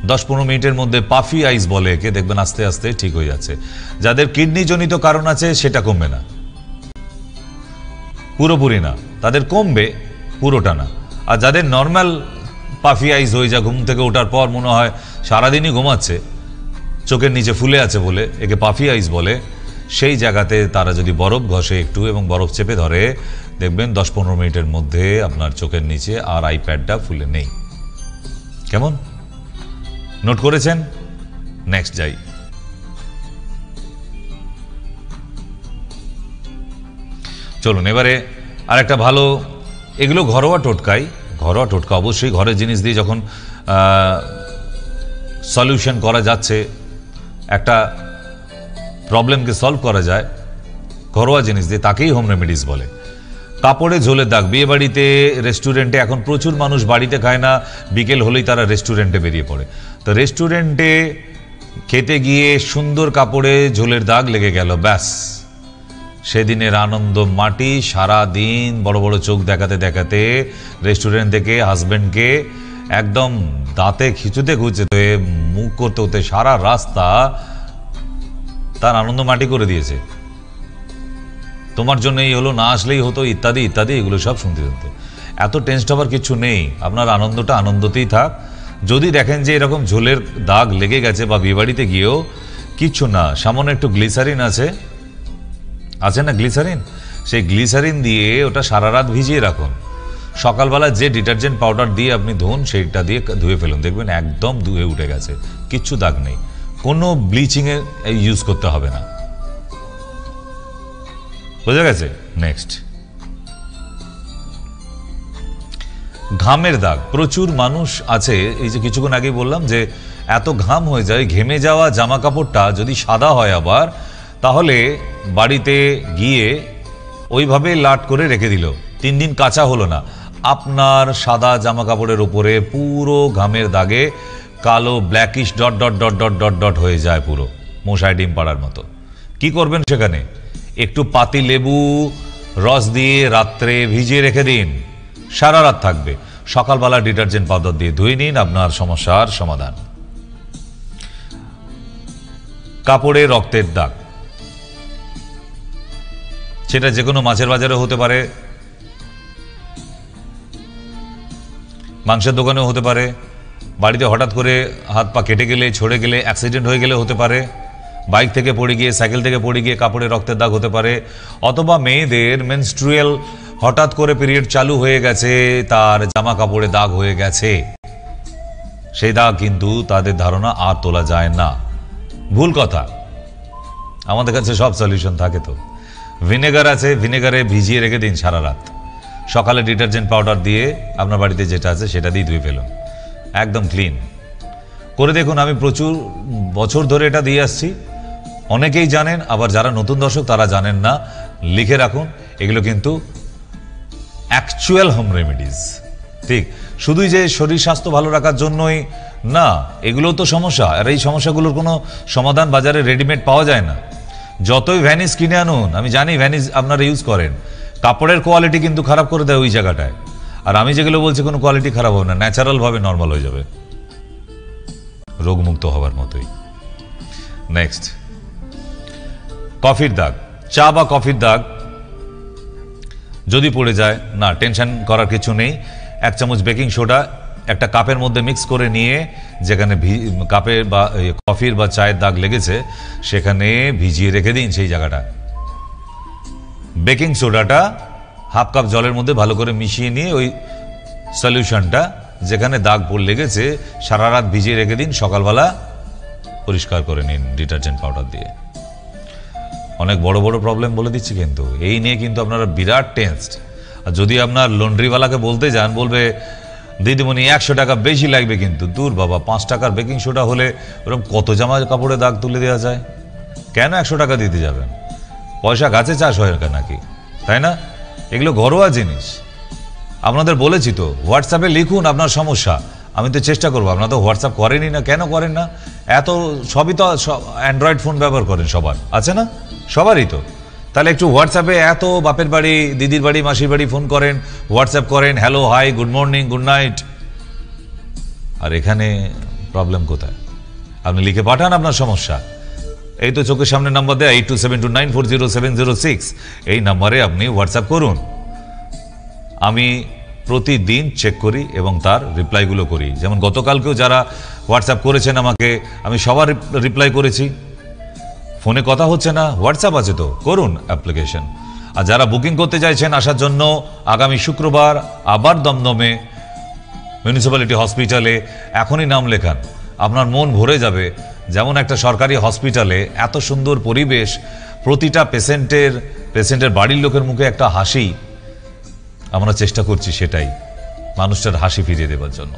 10-15 মিনিটের মধ্যে পাফি আইস বলে একে, দেখবেন আস্তে আস্তে ঠিক হয়ে যাচ্ছে। যাদের কিডনি জনিত কারণ আছে সেটা কমবে না, পুরোপুরি না, তাদের কমবে, পুরোটা না। আর যাদের নর্মাল পাফি আইস হয়ে যায়, ঘুম থেকে ওঠার পর মনে হয় সারাদিনই ঘুমাচ্ছে, চোখের নিচে ফুলে আছে বলে, একে পাফি আইস বলে, সেই জায়গাতে তারা যদি বরফ ঘষে একটু এবং বরফ চেপে ধরে, দেখবেন 10-15 মিনিটের মধ্যে আপনার চোখের নিচে আর আইপ্যাডটা ফুলে নেই। কেমন? নোট করেছেন? নেক্সট যাই। চলুন এবারে আর একটা ভালো, এগুলো ঘরোয়া টোটকা, অবশ্যই ঘরের জিনিস দিয়ে যখন সলিউশন করা যাচ্ছে, একটা প্রবলেমকে সলভ করা যায় ঘরোয়া জিনিস দিয়ে, তাকেই হোম রেমেডিস বলে। কাপড়ে ঝোলের দাগ, বিয়ে বাড়িতে, রেস্টুরেন্টে, এখন প্রচুর মানুষ বাড়িতে খায় না, বিকেল হলেই তারা রেস্টুরেন্টে বেরিয়ে পড়ে। তো রেস্টুরেন্টে খেতে গিয়ে সুন্দর কাপড়ে ঝোলের দাগ লেগে গেল, ব্যাস সেদিনের আনন্দ মাটি। সারা দিন বড় বড় চোখ দেখাতে দেখাতে রেস্টুরেন্ট থেকে হাজবেন্ডকে একদম দাঁতে খিচুতে খুঁজতে মুখ করতে হতে সারা রাস্তা তার আনন্দ মাটি করে দিয়েছে। তোমার জন্য এই হলো, না আসলেই হতো, ইত্যাদি ইত্যাদি, এগুলো সব শুনতে শুনতে। এত টেনসড হবার কিছু নেই, আপনার আনন্দটা আনন্দতেই থাক। যদি দেখেন যে এরকম ঝোলের দাগ লেগে গেছে বা বিয়েবাড়িতে গিয়েও কিচ্ছু না, সামান্য একটু গ্লিসারিন আছে না গ্লিসারিন, সেই গ্লিসারিন দিয়ে ওটা সারা রাত ভিজিয়ে রাখুন। সকালবেলা যে ডিটারজেন্ট পাউডার দিয়ে আপনি ধুন, সেইটা দিয়ে ধুয়ে ফেলুন, দেখবেন একদম ধুয়ে উঠে গেছে, কিচ্ছু দাগ নেই। কোনো ব্লিচিংয়ের ইউজ করতে হবে না, বোঝা গেছে? নেক্সট, ঘামের দাগ। প্রচুর মানুষ আছে, এই যে কিছুক্ষণ আগে বললাম যে এত ঘাম হয়ে যায়, ঘেমে যাওয়া জামা কাপড়টা যদি সাদা হয় আবার, তাহলে বাড়িতে গিয়ে ওইভাবে লাট করে রেখে দিল, 3 দিন কাঁচা হলো না, আপনার সাদা জামা কাপড়ের উপরে পুরো ঘামের দাগে কালো blackish dot dot dot dot dot dot হয়ে যায়, পুরো মশায় ডিম পাড়ার মতো। কি করবেন সেখানে? একটু পাতি লেবু রস দিয়ে রাত্রে ভিজিয়ে রেখে দিন, সারা রাত থাকবে। সকালবেলা ডিটারজেন্ট পাউডার দিয়ে ধুয়ে নিন, আপনার সমস্যার সমাধান। কাপড়ে রক্তের দাগ, সেটা যে কোনো মাছের বাজারে হতে পারে, মাংসের দোকানেও হতে পারে, বাড়িতে হঠাৎ করে হাত পা কেটে গেলে, ছড়ে গেলে, অ্যাক্সিডেন্ট হয়ে গেলে হতে পারে, বাইক থেকে পড়ে গিয়ে, সাইকেল থেকে পড়ে গিয়ে কাপড়ে রক্তের দাগ হতে পারে, অথবা মেয়েদের মেনস্ট্রুয়াল হঠাৎ করে পিরিয়ড চালু হয়ে গেছে, তার জামা কাপড়ে দাগ হয়ে গেছে, সেই দাগ কিন্তু তাদের ধারণা আর তোলা যায় না, ভুল কথা। আমাদের কাছে সব সলিউশন থাকে। তো ভিনেগার আছে, ভিনেগারে ভিজিয়ে রেখে দিন সারা রাত, সকালে ডিটারজেন্ট পাউডার দিয়ে আপনার বাড়িতে যেটা আছে সেটা দিয়ে ধুয়ে ফেলুন, একদম ক্লিন করে দেখুন। আমি প্রচুর বছর ধরে এটা দিয়ে আসছি, অনেকেই জানেন, আবার যারা নতুন দর্শক তারা জানেন না, লিখে রাখুন। এগুলো কিন্তু অ্যাকচুয়াল হোম রেমেডিজ, ঠিক। শুধুই যে শরীর স্বাস্থ্য ভালো রাখার জন্যই না, এগুলো তো সমস্যা, আর এই সমস্যাগুলোর কোনো সমাধান বাজারে রেডিমেড পাওয়া যায় না। যতই ভ্যানিস কিনে আনুন, আমি জানি ভ্যানিস আপনারা ইউজ করেন, কাপড়ের কোয়ালিটি কিন্তু খারাপ করে দেয় ওই জায়গাটায়। আর আমি যেগুলো বলছি কোনো কোয়ালিটি খারাপ হবে না, ন্যাচারালভাবে নর্মাল হয়ে যাবে, রোগমুক্ত হওয়ার মতোই। নেক্সট, কফির দাগ। চা বা কফির দাগ যদি পড়ে যায়, না টেনশন করার কিছু নেই। 1 চামচ বেকিং সোডা একটা কাপের মধ্যে মিক্স করে নিয়ে, যেখানে কাপে বা কফির বা চায়ের দাগ লেগেছে সেখানে ভিজিয়ে রেখে দিন সেই জায়গাটা। বেকিং সোডাটা 1/2 কাপ জলের মধ্যে ভালো করে মিশিয়ে নিয়ে ওই সলিউশনটা যেখানে দাগ লেগেছে সারা রাত ভিজিয়ে রেখে দিন, সকালবেলা পরিষ্কার করে নিন ডিটারজেন্ট পাউডার দিয়ে। অনেক বড় বড় প্রবলেম বলে দিচ্ছি কিন্তু এই নিয়ে কিন্তু আপনারা বিরাট টেন্সড। আর যদি আপনার লন্ড্রিওয়ালাকে বলতে যান বলবে দিদিমণি 100 টাকা বেশি লাগবে, কিন্তু দূর বাবা, 5 টাকার বেকিং সোডা হলে ওরকম কত জামা কাপড়ে দাগ তুলে দেওয়া যায়, কেন 100 টাকা দিতে যাবেন? পয়সা গাছে চাষ হয় নাকি, তাই না? এগুলো ঘরোয়া জিনিস। আপনাদের বলেছি তো হোয়াটসঅ্যাপে লিখুন আপনার সমস্যা, আমি তো চেষ্টা করবো। আপনারা তো হোয়াটসঅ্যাপ করেনই না, কেন করেন না? এত সবই তো অ্যান্ড্রয়েড ফোন ব্যবহার করেন, সবার আছে না? সবারই তো। তাহলে একটু হোয়াটসঅ্যাপে এত বাপের বাড়ি, দিদির বাড়ি, মাসির বাড়ি ফোন করেন, হোয়াটসঅ্যাপ করেন, hello, hi, good morning, good night. আর এখানে প্রবলেম কোথায়? আপনি লিখে পাঠান আপনার সমস্যা। এই তো চোখের সামনে নাম্বার দেয় 8272940706, এই নাম্বারে আপনি হোয়াটসঅ্যাপ করুন। আমি প্রতিদিন চেক করি এবং তার রিপ্লাইগুলো করি। যেমন গতকালকেও যারা হোয়াটসঅ্যাপ করেছেন আমাকে, আমি সবার রিপ্লাই করেছি। ফোনে কথা হচ্ছে না, হোয়াটসঅ্যাপ আছে তো, করুন অ্যাপ্লিকেশন। আর যারা বুকিং করতে চাইছেন আসার জন্য, আগামী শুক্রবার আবার দমদমে মিউনিসিপ্যালিটি হসপিটালে এখনই নাম লেখান, আপনার মন ভরে যাবে। যেমন একটা সরকারি হসপিটালে এত সুন্দর পরিবেশ, প্রতিটা পেশেন্টের বাড়ির লোকের মুখে একটা হাসি, আমরা চেষ্টা করছি সেটাই, মানুষটার হাসি ফিরিয়ে দেবার জন্য।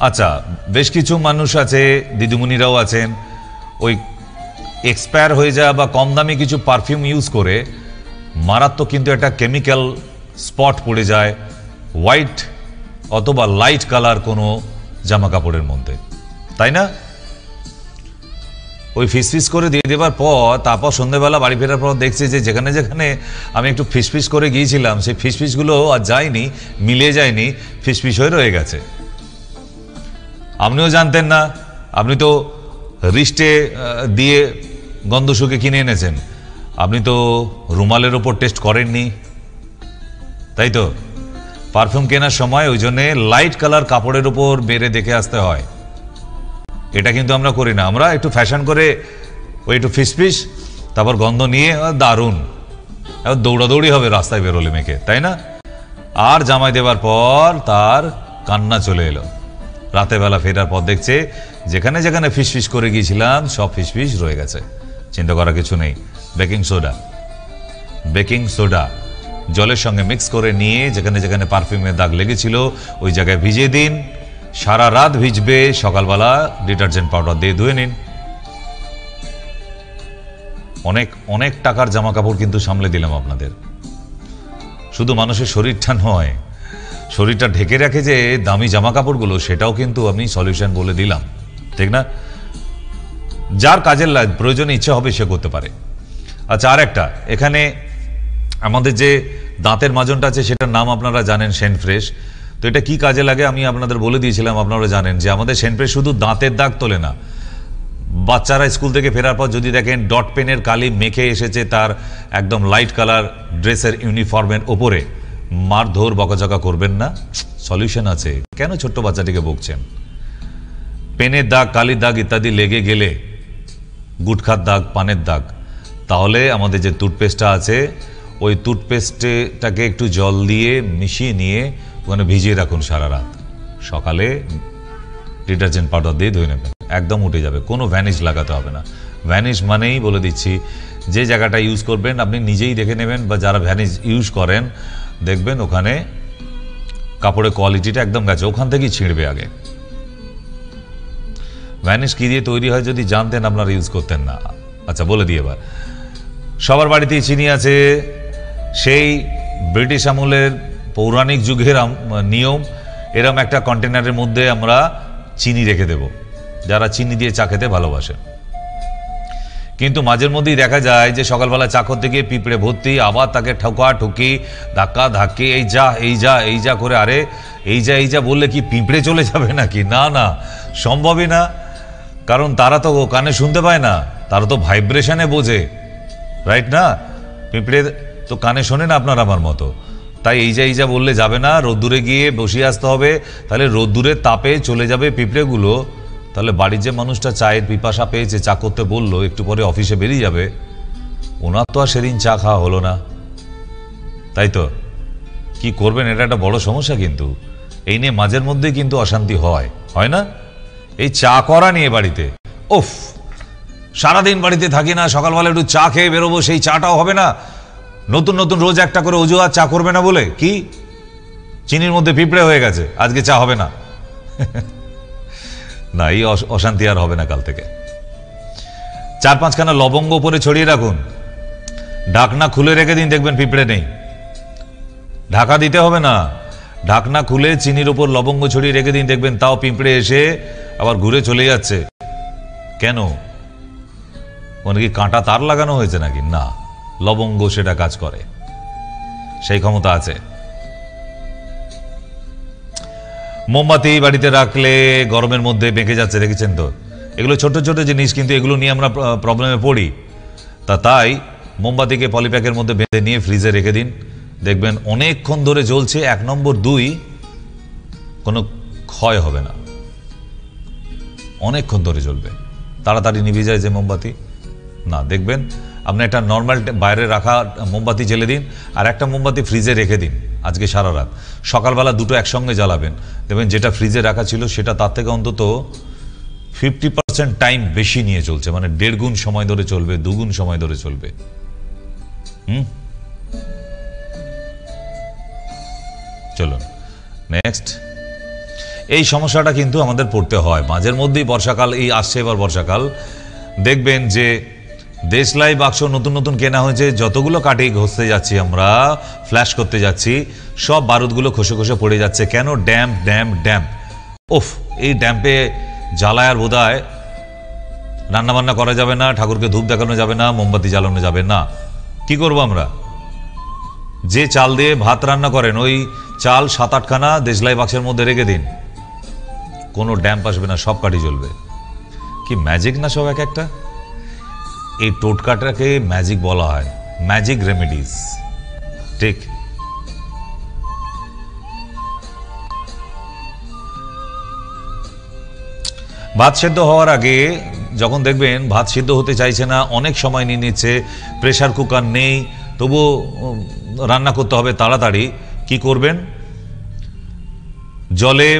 আচ্ছা, বেশ কিছু মানুষ আছে, দিদিমণিরাও আছেন, ওই এক্সপায়ার হয়ে যায় বা কম দামি কিছু পারফিউম ইউজ করে মারাত্মক কিন্তু একটা কেমিক্যাল স্পট পড়ে যায় হোয়াইট অথবা লাইট কালার কোনো জামা কাপড়ের মধ্যে, তাই না? ওই ফিসফিস করে দিয়ে দেবার পর তারপর সন্ধ্যেবেলা বাড়ি ফেরার পর দেখছি যে যেখানে যেখানে আমি একটু ফিসফিস করে গিয়েছিলাম সেই ফিসফিসগুলো আর যায়নি, মিলে যায়নি, ফিসফিস হয়ে রয়ে গেছে। আপনিও জানতেন না, আপনি তো রিস্টে দিয়ে গন্ধ শুকে কিনে এনেছেন, আপনি তো রুমালের ওপর টেস্ট করেননি, তাই তো? পারফিউম কেনার সময় ওই জন্যে লাইট কালার কাপড়ের উপর বেড়ে দেখে আসতে হয়। এটা কিন্তু আমরা করি না, আমরা একটু ফ্যাশন করে ওই একটু ফিসফিস, তারপর গন্ধ নিয়ে দারুণ দৌড়াদৌড়ি হবে রাস্তায় বেরোলে মেখে, তাই না? আর জামাই দেবার পর তার কান্না চলে এলো। রাতে বেলা ফেরার পর দেখছে যেখানে যেখানে ফিসফিস করে গিয়েছিলাম সব ফিসফিস রয়ে গেছে। চিন্তা করার কিছু নেই, বেকিং সোডা জলের সঙ্গে মিক্স করে নিয়ে যেখানে যেখানে পারফিউমের দাগ লেগেছিল ওই জায়গায় ভিজিয়ে দিন, সারা রাত ভিজবে, সকালবেলা ডিটারজেন্ট পাউডার দিয়ে ধুয়ে নিন। অনেক অনেক টাকার জামা কাপড় কিন্তু সামলে দিলাম আপনাদের। শুধু মানুষের শরীরটা নয়, শরীরটা ঢেকে রাখে যে দামি জামা কাপড়গুলো, সেটাও কিন্তু আমি সলিউশন বলে দিলাম, ঠিক না? যার কাজের প্রয়োজনে ইচ্ছা হবে সে করতে পারে। আচ্ছা, আর একটা, এখানে আমাদের যে দাঁতের মাজনটা আছে সেটার নাম আপনারা জানেন, সেন্ট ফ্রেশ। তো এটা কি কাজে লাগে আমি আপনাদের বলে দিয়েছিলাম, আপনারা জানেন যে আমাদের সেন্ট ফ্রেশ শুধু দাঁতের দাগ তোলে না, বাচ্চারা স্কুল থেকে ফেরার পর যদি দেখেন ডট পেনের কালি মেখে এসেছে তার একদম লাইট কালার ড্রেসের ইউনিফর্মের ওপরে, মারধর বকাঝকা করবেন না, সলিউশন আছে। কেন ছোট্ট বাচ্চাটিকে বকছেন? পেনের দাগ, কালির দাগ ইত্যাদি লেগে গেলে, গুটখার দাগ, পানের দাগ, তাহলে আমাদের যে টুথপেস্টটা আছে ওই টুথপেস্টটাকে একটু জল দিয়ে মিশিয়ে নিয়ে ওখানে ভিজিয়ে রাখুন সারা রাত, সকালে ডিটারজেন্ট পাউডার দিয়ে ধুয়ে নেবেন, একদম উঠে যাবে। কোনো ভ্যানিশ লাগাতে হবে না। ভ্যানিশ মানেই বলে দিচ্ছি, যে জায়গাটা ইউজ করবেন আপনি নিজেই দেখে নেবেন, বা যারা ভ্যানিশ ইউজ করেন দেখবেন ওখানে কাপড়ের কোয়ালিটিটা একদম গেছে, ওখান থেকেই ছিঁড়বে আগে। ভ্যানিশ কি দিয়ে তৈরি হয় যদি জানতেন আপনারা ইউজ করতেন না। আচ্ছা, বলে দিই এবার, সবার বাড়িতেই চিনি আছে, সেই ব্রিটিশ আমলের পৌরাণিক যুগের নিয়ম, এরম একটা কন্টেনারের মধ্যে আমরা চিনি রেখে দেব, যারা চিনি দিয়ে চা খেতে ভালোবাসে। কিন্তু মাঝের মধ্যেই দেখা যায় যে সকালবেলা চা করতে গিয়ে পিঁপড়ে ভর্তি, আবার তাকে ঠোকা ঠুকি, ধাক্কা ধাক্কি, এই যা এই যা এই যা করে। আরে এই যা বললে কি পিঁপড়ে চলে যাবে নাকি? না না, সম্ভবই না, কারণ তারা তো কানে শুনতে পায় না, তারা তো ভাইব্রেশনে বোঝে, রাইট না? পিঁপড়ে তো কানে শোনে না আপনার আমার মতো। তাই এই যা বললে যাবে না, রোদ্দুরে গিয়ে বসিয়ে আসতে হবে, তাহলে রোদ্দুরের তাপে চলে যাবে পিঁপড়েগুলো। তাহলে বাড়ির যে মানুষটা চায়ের পিপাসা পেয়েছে, চা করতে বললো, একটু পরে অফিসে বেরিয়ে যাবে, ওনার তো আর সেদিন চা খাওয়া হলো না, তাই তো? কি করবেন? এটা একটা বড় সমস্যা কিন্তু। এই নিয়ে মাঝের মধ্যে কিন্তু অশান্তি হয় না? এই চা করা নিয়ে বাড়িতে ওফ, সারাদিন বাড়িতে থাকি না, সকালবেলা একটু চা খেয়ে বেরোবো, সেই চাটাও হবে না। নতুন নতুন রোজ একটা করে অজুহাত, চা করবে না বলে। কি চিনির মধ্যে পিঁপড়ে হয়ে গেছে, আজকে চা হবে না। না, এই অশান্তি আর হবে না কাল থেকে। 4-5খানা লবঙ্গ উপরে ছড়িয়ে রাখুন, ঢাকনা খুলে রেখে দিন, দেখবেন পিঁপড়ে নেই। ঢাকা দিতে হবে না, ঢাকনা খুলে চিনির উপর লবঙ্গ ছড়িয়ে রেখে দিন, দেখবেন তাও পিঁপড়ে এসে আবার ঘুরে চলে যাচ্ছে। কেন? মানে কি কাঁটা তার লাগানো হয়েছে নাকি? না, লবঙ্গ সেটা কাজ করে, সেই ক্ষমতা আছে। মোমবাতি বাড়িতে রাখলে গরমের মধ্যে বেঁকে যাচ্ছে, দেখেছেন তো? এগুলো ছোট ছোট জিনিস, কিন্তু এগুলো নিয়ে আমরা প্রবলেমে পড়ি। তাই মোমবাতিকে পলিপ্যাকের মধ্যে বেঁধে নিয়ে ফ্রিজে রেখে দিন, দেখবেন অনেকক্ষণ ধরে জ্বলছে। 1 নম্বর 2, কোনো ক্ষয় হবে না, অনেকক্ষণ ধরে জ্বলবে, তাড়াতাড়ি নিভে যায় যে মোমবাতি। না, দেখবেন আপনি একটা নর্মাল বাইরে রাখা মোমবাতি জ্বেলে দিন, আর একটা মোমবাতি ফ্রিজে রেখে দিন আজকে সারা রাত। সকালবেলা দুটো একসঙ্গে জ্বালাবেন, দেখবেন যেটা ফ্রিজে রাখা ছিল সেটা তার থেকে অন্তত 50% টাইম বেশি নিয়ে চলছে, মানে 1.5 গুণ সময় ধরে চলবে, 2 গুণ সময় ধরে চলবে। চলুন নেক্সট। এই সমস্যাটা কিন্তু আমাদের পড়তে হয় মাঝের মধ্যেই। বর্ষাকাল এই আসছে, এবার বর্ষাকাল, দেখবেন যে দেশলাই বাক্স নতুন নতুন কেনা হয়েছে, যতগুলো কাঠি ঘষতে যাচ্ছি আমরা, ফ্ল্যাশ করতে যাচ্ছি, সব বারুদগুলো খসে খসে পড়ে যাচ্ছে। কেন? Damp damp damp. ওফ, এই ড্যাম্পে জ্বালায় আর বোধহয় রান্নাবান্না করা যাবে না, ঠাকুরকে ধূপ দেখানো যাবে না, মোমবাতি জ্বালানো যাবে না। কি করব আমরা? যে চাল দিয়ে ভাত রান্না করেন, ওই চাল 7-8খানা দেশলাই বাক্সের মধ্যে রেখে দিন, কোনো ড্যাম্প আসবে না, সব কাঠি জ্বলবে। কি ম্যাজিক না সব এক একটা! এই টোটকাটাকে ম্যাজিক বলা হয়, ম্যাজিক রেমেডিস। ঠিক। ভাত সেদ্ধ হওয়ার আগে যখন দেখবেন ভাত সিদ্ধ হতে চাইছে না, অনেক সময় নিয়ে নিচ্ছে, প্রেসার কুকার নেই, তবুও রান্না করতে হবে তাড়াতাড়ি, কি করবেন? জলে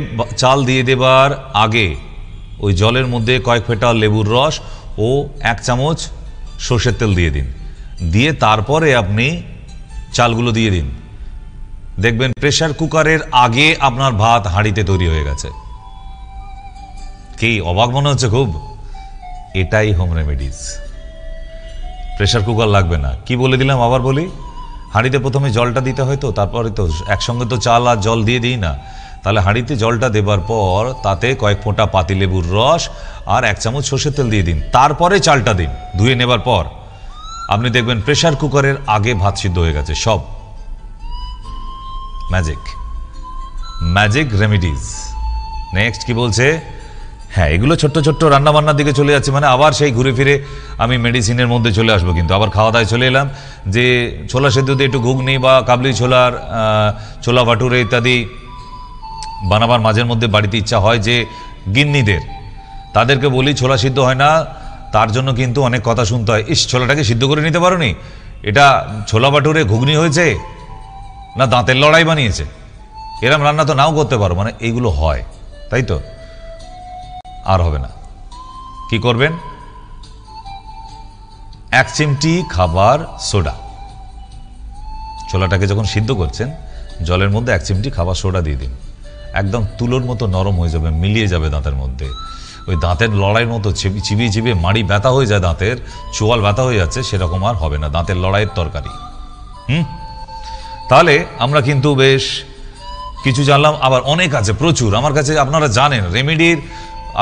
চাল দিয়ে দেবার আগে ওই জলের মধ্যে কয়েক ফোঁটা লেবুর রস ও 1 চামচ সর্ষের তেল দিয়ে দিন, দিয়ে তারপরে আপনি চালগুলো দিয়ে দিন, দেখবেন প্রেসার কুকারের আগে আপনার ভাত হাঁড়িতে তৈরি হয়ে গেছে। কি অবাক মনে হচ্ছে খুব? এটাই হোম রেমেডিস। প্রেসার কুকার লাগবে না। কি বলে দিলাম, আবার বলি। হাঁড়িতে প্রথমে জলটা দিতে হয়, তো তারপরে তো একসঙ্গে তো চাল আর জল দিয়ে দিই না। তাহলে হাঁড়িতে জলটা দেবার পর তাতে কয়েক ফোঁটা পাতিলেবুর রস আর 1 চামচ সর্ষের তেল দিয়ে দিন, তারপরে চালটা দিন ধুয়ে নেবার পর। আপনি দেখবেন প্রেসার কুকারের আগে ভাত সিদ্ধ হয়ে গেছে সব। Magic, magic remedies. নেক্সট কি বলছে? হ্যাঁ, এগুলো ছোট্ট ছোট্ট রান্নাবান্নার দিকে চলে যাচ্ছে, মানে আবার সেই ঘুরে ফিরে আমি মেডিসিনের মধ্যে চলে আসবো। কিন্তু আবার খাওয়া দাওয়ায় চলে এলাম, যে ছোলা সেদ্ধ দিয়ে একটু ঘুগনি বা কাবলি ছোলার ছোলা ভাটুরে ইত্যাদি বানাবার মাঝের মধ্যে বাড়িতে ইচ্ছা হয় যে গিন্নিদের, তাদেরকে বলি ছোলা সিদ্ধ হয় না, তার জন্য কিন্তু অনেক কথা শুনতে হয়। ইস, ছোলাটাকে সিদ্ধ করে নিতে পারো নি, এটা ছোলা ভাটুরে ঘুগনি হয়েছে না দাঁতের লড়াই বানিয়েছে, এরম রান্না তো নাও করতে পারো। মানে এইগুলো হয়, তাই তো? আর হবে না। কি করবেন? 1 চিমটি খাবার সোডা, ছোলাটাকে যখন সিদ্ধ করছেন জলের মধ্যে 1 চিমটি খাবার সোডা দিয়ে দিন, একদম তুলোর মতো নরম হয়ে যাবে, মিলিয়ে যাবে দাঁতের মধ্যে। ওই দাঁতের লড়াইয়ের মতো চিবিয়ে চিবিয়ে মাড়ি ব্যথা হয়ে যায়, দাঁতের চোয়াল ব্যথা হয়ে যাচ্ছে, সেরকম আর হবে না। দাঁতের লড়াইয়ের তরকারি। তাহলে আমরা কিন্তু বেশ কিছু জানলাম, আবার অনেক আছে, প্রচুর আমার কাছে। আপনারা জানেন রেমেডির,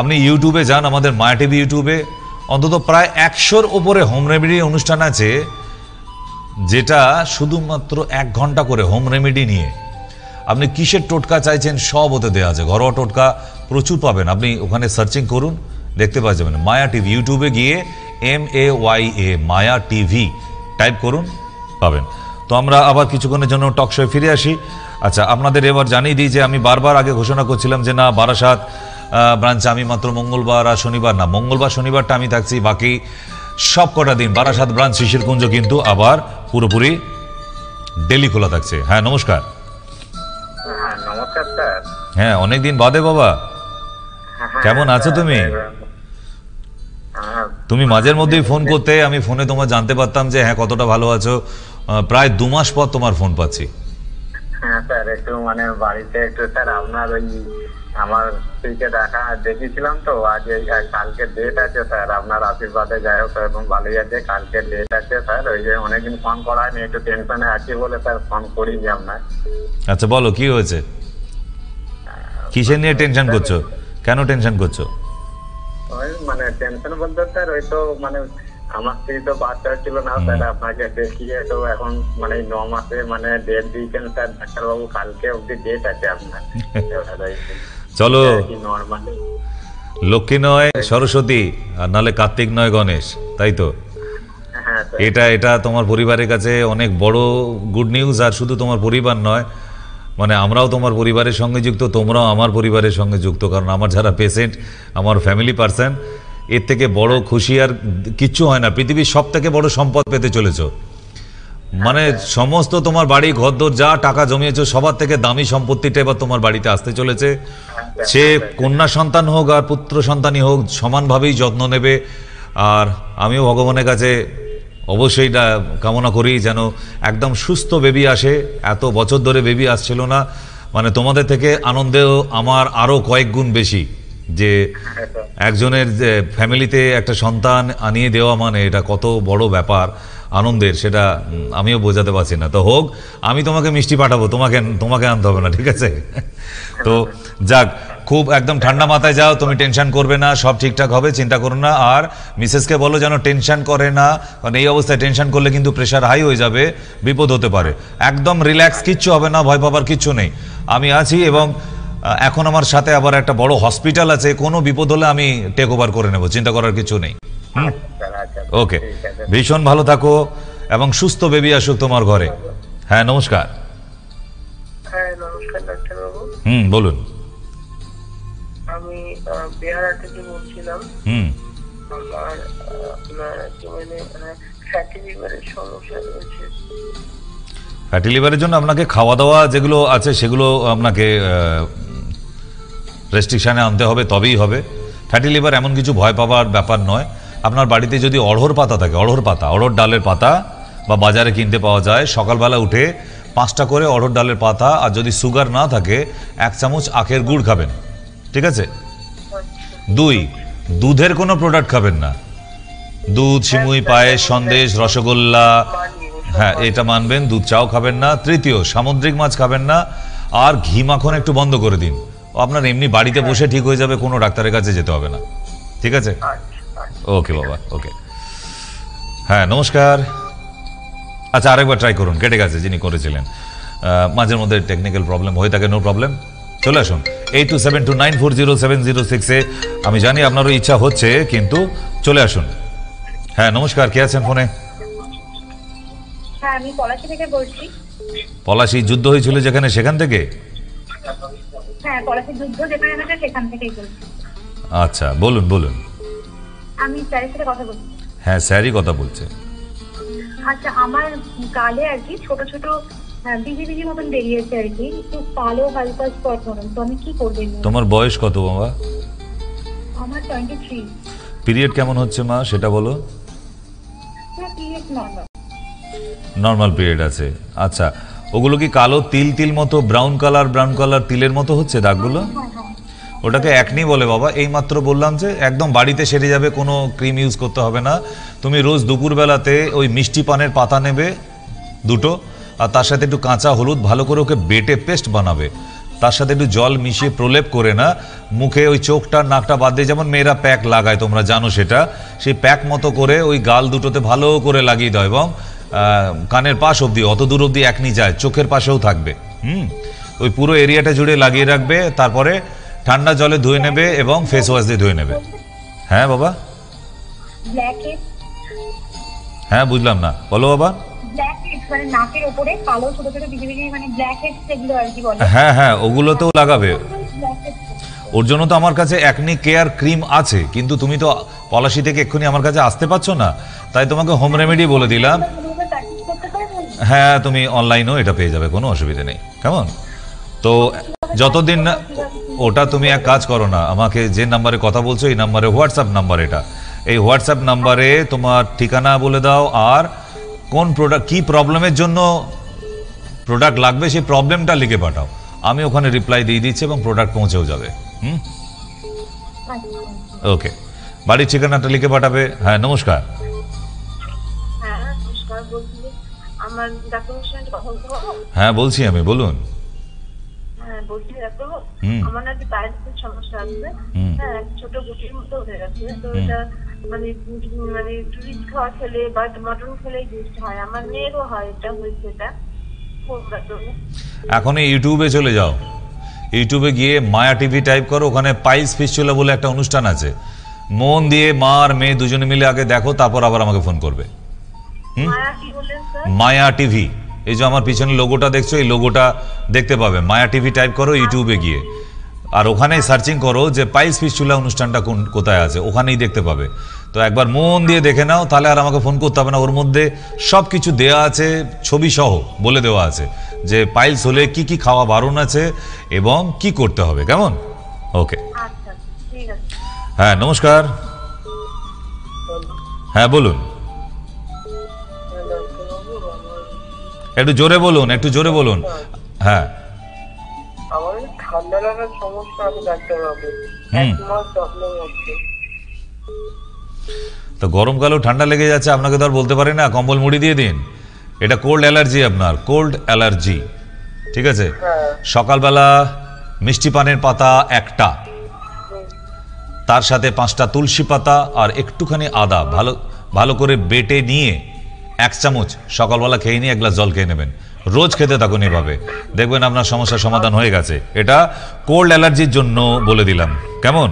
আপনি ইউটিউবে যান, আমাদের মায়া টিভি ইউটিউবে অন্তত প্রায় 100-র ওপরে হোম রেমেডি অনুষ্ঠান আছে, যেটা শুধুমাত্র 1 ঘন্টা করে হোম রেমেডি নিয়ে আপনি কিসের টোটকা চাইছেন সব ওতে দেওয়া আছে। ঘরোয়া টোটকা প্রচুর পাবেন, আপনি ওখানে সার্চিং করুন, দেখতে পাওয়া যাবেন। মায়া টিভি ইউটিউবে গিয়ে MAYA মায়া টিভি টাইপ করুন, পাবেন। তো আমরা আবার কিছুক্ষণের জন্য টক শোয়ে ফিরে আসি। আচ্ছা, আপনাদের এবার জানিয়ে দিই যে আমি বারবার আগে ঘোষণা করছিলাম যে না, বারাসাত ব্রাঞ্চ আমি মাত্র মঙ্গলবার আর শনিবার না, মঙ্গলবার শনিবারটা আমি থাকছি, বাকি সব কটা দিন বারাসাত ব্রাঞ্চ শিশিরকুঞ্জ কিন্তু আবার পুরোপুরি ডেলি খোলা থাকছে। হ্যাঁ, নমস্কার। নমস্কার স্যার। হ্যাঁ, অনেকদিন বাদে বাবা, কেমন আছো তুমি? তুমি মাঝের মধ্যেই ফোন করতে, আমি ফোনে তোমার জানতে পারতাম যে হ্যাঁ কতটা ভালো আছো। প্রায় 2 মাস পর তোমার ফোন পাচ্ছি। হ্যাঁ স্যার, একটু মানে বাড়িতে একটু স্যার আপনার ওই আমার স্ত্রীকে দেখেছিলাম তো, আজ কালকে ডেট আছে স্যার, আপনার আশীর্বাদে যাই হোক এবং ভালোই আছে। কালকে ডেট আছে স্যার, ওই যে অনেকদিন ফোন করা হয়নি, একটু টেনশনে আছি বলে স্যার ফোন করিনি আপনার। আচ্ছা বলো কি হয়েছে, কিসের নিয়ে টেনশন করছো, কেন টেনশন করছো? ওই মানে টেনশন বলতে স্যার ওই তো মানে আমার স্ত্রী তো বাচ্চা ছিল না স্যার, আপনাকে দেখিয়ে তো এখন মানে 9 মাসে মানে ডেট দিয়েছেন স্যার ডাক্তারবাবু, কালকে অব্দি ডেট আছে আপনার। চলো, নর্মালি লক্ষ্মী নয় সরস্বতী, আর নালে কার্তিক নয় গণেশ, তাই তো? হ্যাঁ স্যার। এটা তোমার পরিবারের কাছে অনেক বড় গুড নিউজ। আর শুধু তোমার পরিবার নয়, মানে আমরাও তোমার পরিবারের সঙ্গে যুক্ত, তোমরাও আমার পরিবারের সঙ্গে যুক্ত, কারণ আমার যারা পেশেন্ট আমার ফ্যামিলি পার্সন, এর থেকে বড় খুশি আর কিচ্ছু হয় না। পৃথিবীর সব থেকে বড় সম্পদ পেতে চলেছো, মানে সমস্ত তোমার বাড়ি ঘরদোর যা টাকা জমিয়েছো সবার থেকে দামি সম্পত্তিটা এবার তোমার বাড়িতে আসতে চলেছে। সে কন্যা সন্তান হোক আর পুত্র সন্তানই হোক, সমানভাবেই যত্ন নেবে। আর আমিও ভগবানের কাছে অবশ্যই কামনা করি যেন একদম সুস্থ বেবি আসে। এত বছর ধরে বেবি আসছিল না, মানে তোমাদের থেকে আনন্দেও আমার আরও কয়েক গুণ বেশি, যে একজনের ফ্যামিলিতে একটা সন্তান আনিয়ে দেওয়া মানে এটা কত বড় ব্যাপার আনন্দের, সেটা আমিও বোঝাতে পারছি না। তো হোক, আমি তোমাকে মিষ্টি পাঠাবো, তোমাকে আনতে হবে না, ঠিক আছে? তো যাক, খুব একদম ঠান্ডা মাথায় যাও, তুমি টেনশন করবে না, সব ঠিকঠাক হবে, চিন্তা করো না। আর মিসেসকে বলো যেন টেনশন করে না, কারণ এই অবস্থায় টেনশন করলে কিন্তু প্রেশার হাই হয়ে যাবে, বিপদ হতে পারে। একদম রিল্যাক্স, কিচ্ছু হবে না, ভয় পাবার কিচ্ছু নেই, আমি আছি। এবং এখন আমার সাথে আবার একটা বড় হসপিটাল আছে, কোনো বিপদ হলে আমি টেক ওভার করে নেব, চিন্তা করার কিছু নেই। ওকে, ভীষণ ভালো থাকো এবং সুস্থ বেবি আসুক তোমার ঘরে। হ্যাঁ নমস্কার। হ্যাঁ নমস্কার ডাক্তারবাবু। বলুন। আমি বিহার থেকে বলছিলাম। আমার আপনার মানে ফ্যাটি লিভারের সমস্যা রয়েছে। ফ্যাটি লিভারের জন্য আপনাকে খাওয়া দাওয়া যেগুলো আছে সেগুলো আপনাকে রেস্ট্রিকশানে আনতে হবে, তবেই হবে। ফ্যাটি লিভার এমন কিছু ভয় পাওয়ার ব্যাপার নয়। আপনার বাড়িতে যদি অড়হর পাতা থাকে, অড়হর ডালের পাতা বা বাজারে কিনতে পাওয়া যায়, সকালবেলা উঠে 5টা করে অড়হর ডালের পাতা, আর যদি সুগার না থাকে 1 চামচ আখের গুড় খাবেন, ঠিক আছে? 2, দুধের কোনো প্রোডাক্ট খাবেন না, দুধ, সিমুই, পায়েস, সন্দেশ, রসগোল্লা, হ্যাঁ এটা মানবেন। দুধ চাও খাবেন না। 3, সামুদ্রিক মাছ খাবেন না। আর ঘি মাখন একটু বন্ধ করে দিন, আপনার এমনি বাড়িতে বসে ঠিক হয়ে যাবে, কোনো ডাক্তারের কাছে যেতে হবে না, ঠিক আছে? ওকে বাবা, ওকে। হ্যাঁ নমস্কার। আচ্ছা আরেকবার ট্রাই করুন, কেটে গেছে যিনি করেছিলেন, মাঝের মধ্যে টেকনিক্যাল প্রবলেম হয়ে থাকে, নো প্রবলেম। চলে আসুন 8272940706-এ। আমি জানি আপনারও ইচ্ছা হচ্ছে, কিন্তু চলে আসুন। হ্যাঁ নমস্কার, কে আছেন ফোনে? হ্যাঁ আমি পলাশী থেকে বলছি। পলাশী যুদ্ধ হয়েছিল যেখানে, সেখান থেকে? হ্যাঁ পলাশী যুদ্ধ যেখানে হয়েছে সেখান থেকেই বলছি। আচ্ছা বলুন বলুন। আমি স্যারের সাথে কথা বলছি। হ্যাঁ স্যারই কথা বলছে। আচ্ছা, আমার গালে আর কি ছোট ছোট বিজি বিজি মতন বেরিয়েছে আর কি, একটু কালো হালকা স্পট মতন, তো আমি কি করবো? তোমার বয়স কত বাবা? আমার 23। পিরিয়ড কেমন হচ্ছে মা সেটা বলো। Period normal. নর্মাল পিরিয়ড আছে, আচ্ছা। ওগুলো কি কালো তিল তিল মতো, ব্রাউন কালার তিলের মতো হচ্ছে দাগগুলো? ওটাকে একনি বলে বাবা। এই মাত্র বললাম যে একদম বাড়িতে সেরে যাবে, কোনো ক্রিম ইউজ করতে হবে না। তুমি রোজ দুপুরবেলাতে ওই মিষ্টি পানের পাতা নেবে 2টো, আর তার সাথে একটু কাঁচা হলুদ ভালো করে ওকে বেটে পেস্ট বানাবে, তার সাথে একটু জল মিশিয়ে প্রলেপ করে না মুখে, ওই চোখটা নাকটা বাদ দিয়ে, যেমন মেয়েরা প্যাক লাগায় তোমরা জানো সেটা, সেই প্যাক মতো করে ওই গাল দুটোতে ভালো করে লাগিয়ে দাও, এবং কানের পাশ অবধি, অত দূর অবধি একনি যায়, চোখের পাশেও থাকবে। ওই পুরো এরিয়াটা জুড়ে লাগিয়ে রাখবে, তারপরে ঠান্ডা জলে ধুয়ে নেবে এবং ফেস ওয়াশ দিয়ে ধুয়ে নেবে। হ্যাঁ বাবা। হ্যাঁ বুঝলাম না, বলো বাবা। হ্যাঁ হ্যাঁ ওগুলোতেও লাগাবে, ওর জন্য তো আমার কাছে একনি কেয়ার ক্রিম আছে, কিন্তু তুমি তো পলাশী থেকে এক্ষুনি আমার কাছে আসতে পারছো না, তাই তোমাকে হোম রেমেডি বলে দিলাম। হ্যাঁ তুমি অনলাইনেও এটা পেয়ে যাবে, কোনো অসুবিধা নেই, কেমন? তো যতদিন না ওটা, তুমি এক কাজ করো না, আমাকে যে নাম্বারে কথা বলছো এই নাম্বারে হোয়াটসঅ্যাপ নাম্বার, এই হোয়াটসঅ্যাপ নাম্বারে তোমার ঠিকানা বলে দাও আর কোন প্রোডাক্ট কি প্রবলেমের জন্য প্রোডাক্ট লাগবে সেই প্রবলেমটা লিখে পাঠাও, আমি ওখানে রিপ্লাই দিয়ে দিচ্ছি এবং প্রোডাক্ট পৌঁছেও যাবে। ওকে, বাড়ির ঠিকানাটা লিখে পাঠাবে। হ্যাঁ নমস্কার। হ্যাঁ বলছি আমি, বলুন। আমার নাকি ডায়াবেটিস সমস্যা আছে, হ্যাঁ ছোট গুটির মতো হয়ে গেছে, তো এটা মানে টুরিস্ট খাওয়া খেলে বা মটন খেলে ইউজ হয়, আমার মেয়েরও হয়, এটা হয়েছে। এটা এখন ইউটিউবে চলে যাও, ইউটিউবে গিয়ে মায়া টিভি টাইপ করো, ওখানে পাইলস ফিস্টুলা বলে একটা অনুষ্ঠান আছে, মন দিয়ে মা আর মেয়ে দুজনে মিলে আগে দেখো, তারপর আবার আমাকে ফোন করবে। মায়া টিভি, এই যে আমার পিছনে লোগোটা দেখছো, এই লোগোটা দেখতে পাবে, মায়া টিভি টাইপ করো ইউটিউবে গিয়ে, আর ওখানে সার্চিং করো যে পাইলস ফিস্টুলা অনুষ্ঠানটা কোথায় আছে, ওখানেই দেখতে পাবে। তো একবার মন দিয়ে দেখে নাও, তাহলে আর আমাকে ফোন করতে হবে না। ওর মধ্যে সব কিছু দেওয়া আছে, ছবি সহ বলে দেওয়া আছে যে পাইলস হলে কি কি খাওয়া বারণ আছে এবং কি করতে হবে। কেমন? ওকে, হ্যাঁ নমস্কার। হ্যাঁ বলুন, একটু জোরে বলুন, একটু জোরে বলুন। হ্যাঁ আমার ঠান্ডা লাগার সমস্যা আছে ডাক্তারবাবু, এক মাস প্রবলেম হচ্ছে। তো গরমকালেও ঠান্ডা লেগে যাচ্ছে, আপনাকে তো আর বলতে পারি না কম্বল মুড়ি দিয়ে দিন। এটা কোল্ড অ্যালার্জি, আপনার কোল্ড অ্যালার্জি, ঠিক আছে? সকালবেলা মিষ্টি পানের পাতা একটা, তার সাথে 5টা তুলসী পাতা আর একটুখানি আদা ভালো ভালো করে বেটে নিয়ে 1 চামচ সকালবেলা খেয়ে নিয়ে 1 গ্লাস জল খেয়ে নেবেন। রোজ খেতে থাকুন এভাবে, দেখবেন আপনার সমস্যার সমাধান হয়ে গেছে। এটা কোল্ড অ্যালার্জির জন্য বলে দিলাম, কেমন?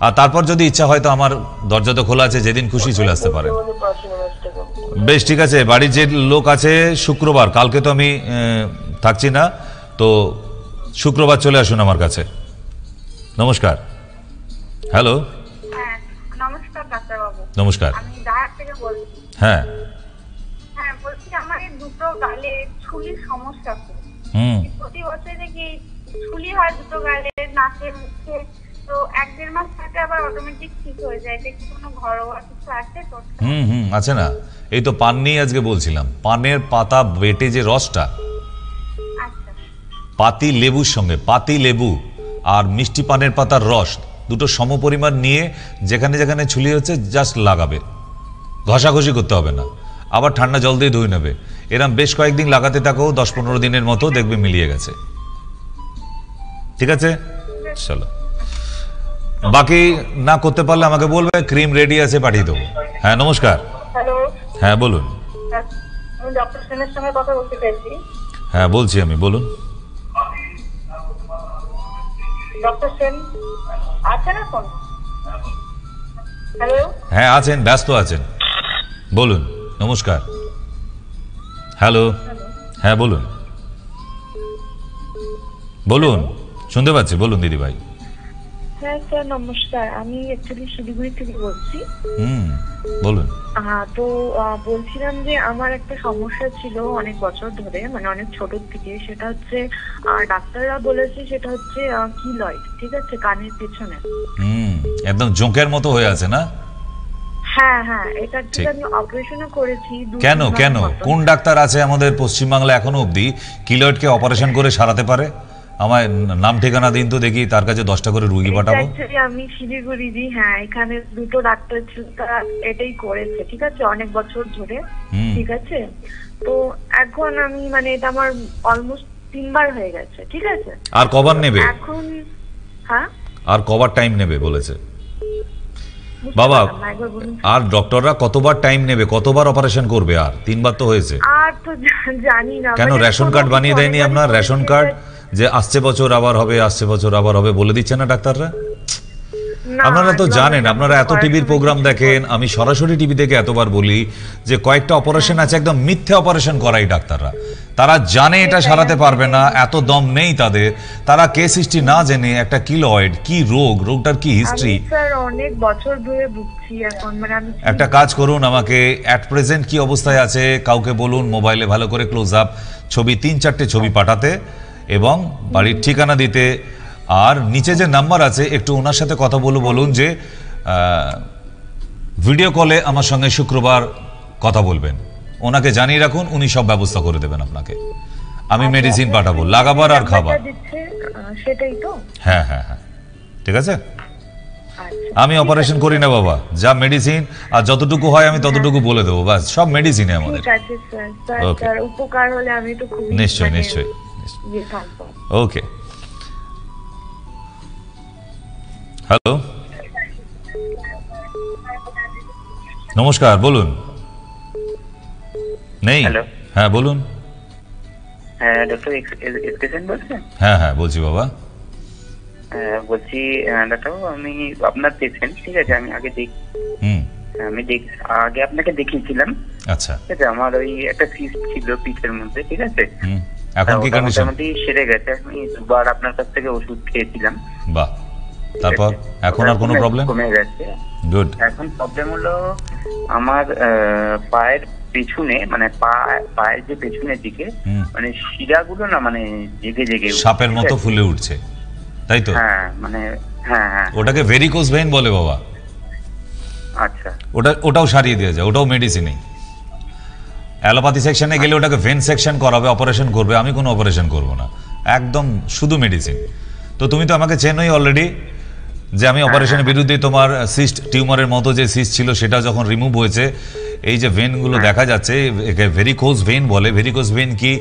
আর তারপর যদি ইচ্ছা হয় তো আমার দরজা তো খোলা আছে, যেদিন খুশি চলে আসতে পারেন। বেশ ঠিক আছে, বাড়ির যে লোক আছে শুক্রবার, কালকে তো আমি থাকছি না, তো শুক্রবার চলে আসুন আমার কাছে। নমস্কার। হ্যালো, নমস্কার ডাক্তারবাবু। নমস্কার। আমি ঢাকা থেকে বলছি। হ্যাঁ হ্যাঁ বলছি, আমার এই দুটো গালে ছুলির সমস্যা আছে। প্রতি বছর দেখি ছুলি হয় দুটো গালে, নাকে মুখে, তো 1-1.5 মাস থাকে আবার অটোমেটিক ঠিক হয়ে যায়। এটা কি কোনো ঘরোয়া কিছু আছে তো? আছে না, এই তো পান নিয়ে আজকে বলছিলাম। পানের পাতা বেটে যে রসটা, পাতি লেবুর সঙ্গে, পাতি লেবু আর মিষ্টি পানের পাতার রস দুটো সমপরিমাণ নিয়ে যেখানে যেখানে ছুলি হচ্ছে জাস্ট লাগাবে, ঘষাঘষি করতে হবে না, আবার ঠান্ডা জল দিয়ে ধুয়ে নেবে। এরম বেশ কয়েকদিন লাগাতে থাকো, 10-15 দিনের মতো দেখবে মিলিয়ে গেছে। ঠিক আছে, চলো। বাকি না করতে পারলে আমাকে বলবে, ক্রিম রেডি আছে, পাঠিয়ে দেবো। হ্যাঁ নমস্কার। হ্যালো, হ্যাঁ বলুন। আমি ডক্টর সেনের সঙ্গে কথা বলতে চাইছি। হ্যাঁ বলছি আমি, বলুন। ডক্টর সেন আছেন এখন? হ্যালো, হ্যাঁ আছেন, ব্যস্ত আছেন, বলুন। নমস্কার। হ্যালো, হ্যাঁ বলুন, বলুন, শুনতে পাচ্ছি, বলুন দিদি ভাই। হ্যাঁ স্যার নমস্কার, আমি অ্যাকচুয়ালি শিলিগুড়ি থেকে বলছি। বলুন। তো বলছিলাম যে আমার একটা সমস্যা ছিল অনেক বছর ধরে, মানে অনেক ছোট থেকে, সেটা হচ্ছে ডাক্তাররা বলেছে সেটা হচ্ছে কিলয়েড, ঠিক আছে, কানের পেছনে। একদম জোঁকের মতো হয়ে আছে না? হ্যাঁ হ্যাঁ, এটা ঠিক, আমি অপারেশনও করেছি। কেন কেন কোন ডাক্তার আছে আমাদের পশ্চিমবাংলা এখনো অবধি কিলয়েডকে অপারেশন করে সারাতে পারে? আমার নাম ঠিকানা দিন তো দেখি, তার কাছে 10টা করে রুগী পাঠাবো। আমি শিলিগুড়ি, হ্যাঁ এখানে দুটো ডাক্তার ছিল, তারা এটাই করেছে, ঠিক আছে, অনেক বছর ধরে, ঠিক আছে। তো এখন আমি মানে এটা আমার অলমোস্ট 3 বার হয়ে গেছে, ঠিক আছে। আর কবার নেবে এখন? হ্যাঁ, আর কবার টাইম নেবে বলেছে বাবা? আর ডক্টররা কতবার টাইম নেবে, কতবার অপারেশন করবে? আর 3 বার তো হয়েছে। আর তো জানি না কেন রেশন কার্ড বানিয়ে দেয়নি আপনার? রেশন কার্ড যে আসছে বছর আবার হবে, আসছে বছর আবার হবে বলে দিচ্ছে না ডাক্তাররা? আপনারা তো জানেন, আপনারা এত টিভির প্রোগ্রাম দেখেন, আমি সরাসরি টিভি থেকে এতবার বলি যে কয়েকটা অপারেশন আছে একদম মিথ্যে অপারেশন করাই ডাক্তাররা। তারা জানে এটা সারাতে পারবে না, এত দম নেই তাদের। তারা কেস হিস্ট্রি না জেনে একটা কিলয়েড কি রোগ, রোগটার কি হিস্ট্রি, স্যার অনেক বছর ধরে ভুগছি এখন। মানে আমি একটা কাজ করুন, আমাকে অ্যাট প্রেজেন্ট কি অবস্থায় আছে কাউকে বলুন মোবাইলে ভালো করে ক্লোজ আপ ছবি 3-4টে ছবি পাঠাতে এবং বাড়ির ঠিকানা দিতে। আর নিচে যে নাম্বার আছে একটু ওনার সাথে কথা বলুন যে ভিডিও কলে আমার সঙ্গে শুক্রবার কথা বলবেন, ওনাকে জানিয়ে রাখুন, উনি সব ব্যবস্থা করে দেবেন আপনাকে। আমি মেডিসিন পাঠাবো, লাগাবার আর খাবার। সেটাই তো? হ্যাঁ হ্যাঁ হ্যাঁ, ঠিক আছে। আমি অপারেশন করি না বাবা, যা মেডিসিন আর যতটুকু হয় আমি ততটুকু বলে দেবো, বাস। সব মেডিসিনে আমাদের। ঠিক আছে স্যার, স্যার উপকার হলে আমি তো খুব নিশ্চয়ই নিশ্চয়ই। ওকে, হ্যালো, নমস্কার, বলুন। নেই? হ্যাঁ বলুন। হ্যাঁ ডক্টর এসকেশন বলছেন? হ্যাঁ হ্যাঁ বলছি বাবা। বলছি ডাক্তারবাবু, আমি আপনার পেশেন্ট, ঠিক আছে? আমি আগে আগে আপনাকে দেখিয়েছিলাম। আচ্ছা, ঠিক আছে। আমার ওই একটা সিস্ট ছিল পিঠের মধ্যে, ঠিক আছে? এখন কি কন্ডিশন? মোটামুটি সেরে গেছে। আমি দুবার আপনার কাছ থেকে ওষুধ খেয়েছিলাম। বাহ, তারপর এখন আর কোনো প্রবলেম? কমে গেছে। গুড। এখন প্রবলেম হলো আমার পায়ের পেছনে, মানে পায়ের যে পেছনের দিকে, মানে শিরাগুলো না মানে জেগে জেগে সাপের মতো ফুলে উঠছে, তাই তো? হ্যাঁ মানে হ্যাঁ হ্যাঁ, ওটাকে ভেরিকোজ ভেইন বলে বাবা। আচ্ছা, ওটাও সারিয়ে দেওয়া যায়, ওটাও মেডিসিনই। অ্যালোপ্যাথি সেকশনে গেলে ওটাকে ভেন সেকশন করাবে, অপারেশন করবে। আমি কোনো অপারেশন করব না, একদম শুধু মেডিসিন। তো তুমি তো আমাকে চেনোই অলরেডি, যে আমি অপারেশনের বিরুদ্ধে। তোমার সিস্ট টিউমারের মতো যে সিস্ট ছিল সেটা যখন রিমুভ হয়েছে, এই যে ভেনগুলো দেখা যাচ্ছে, একে ভেরিকোজ ভেইন বলে। ভেরিকোজ ভেইন কি,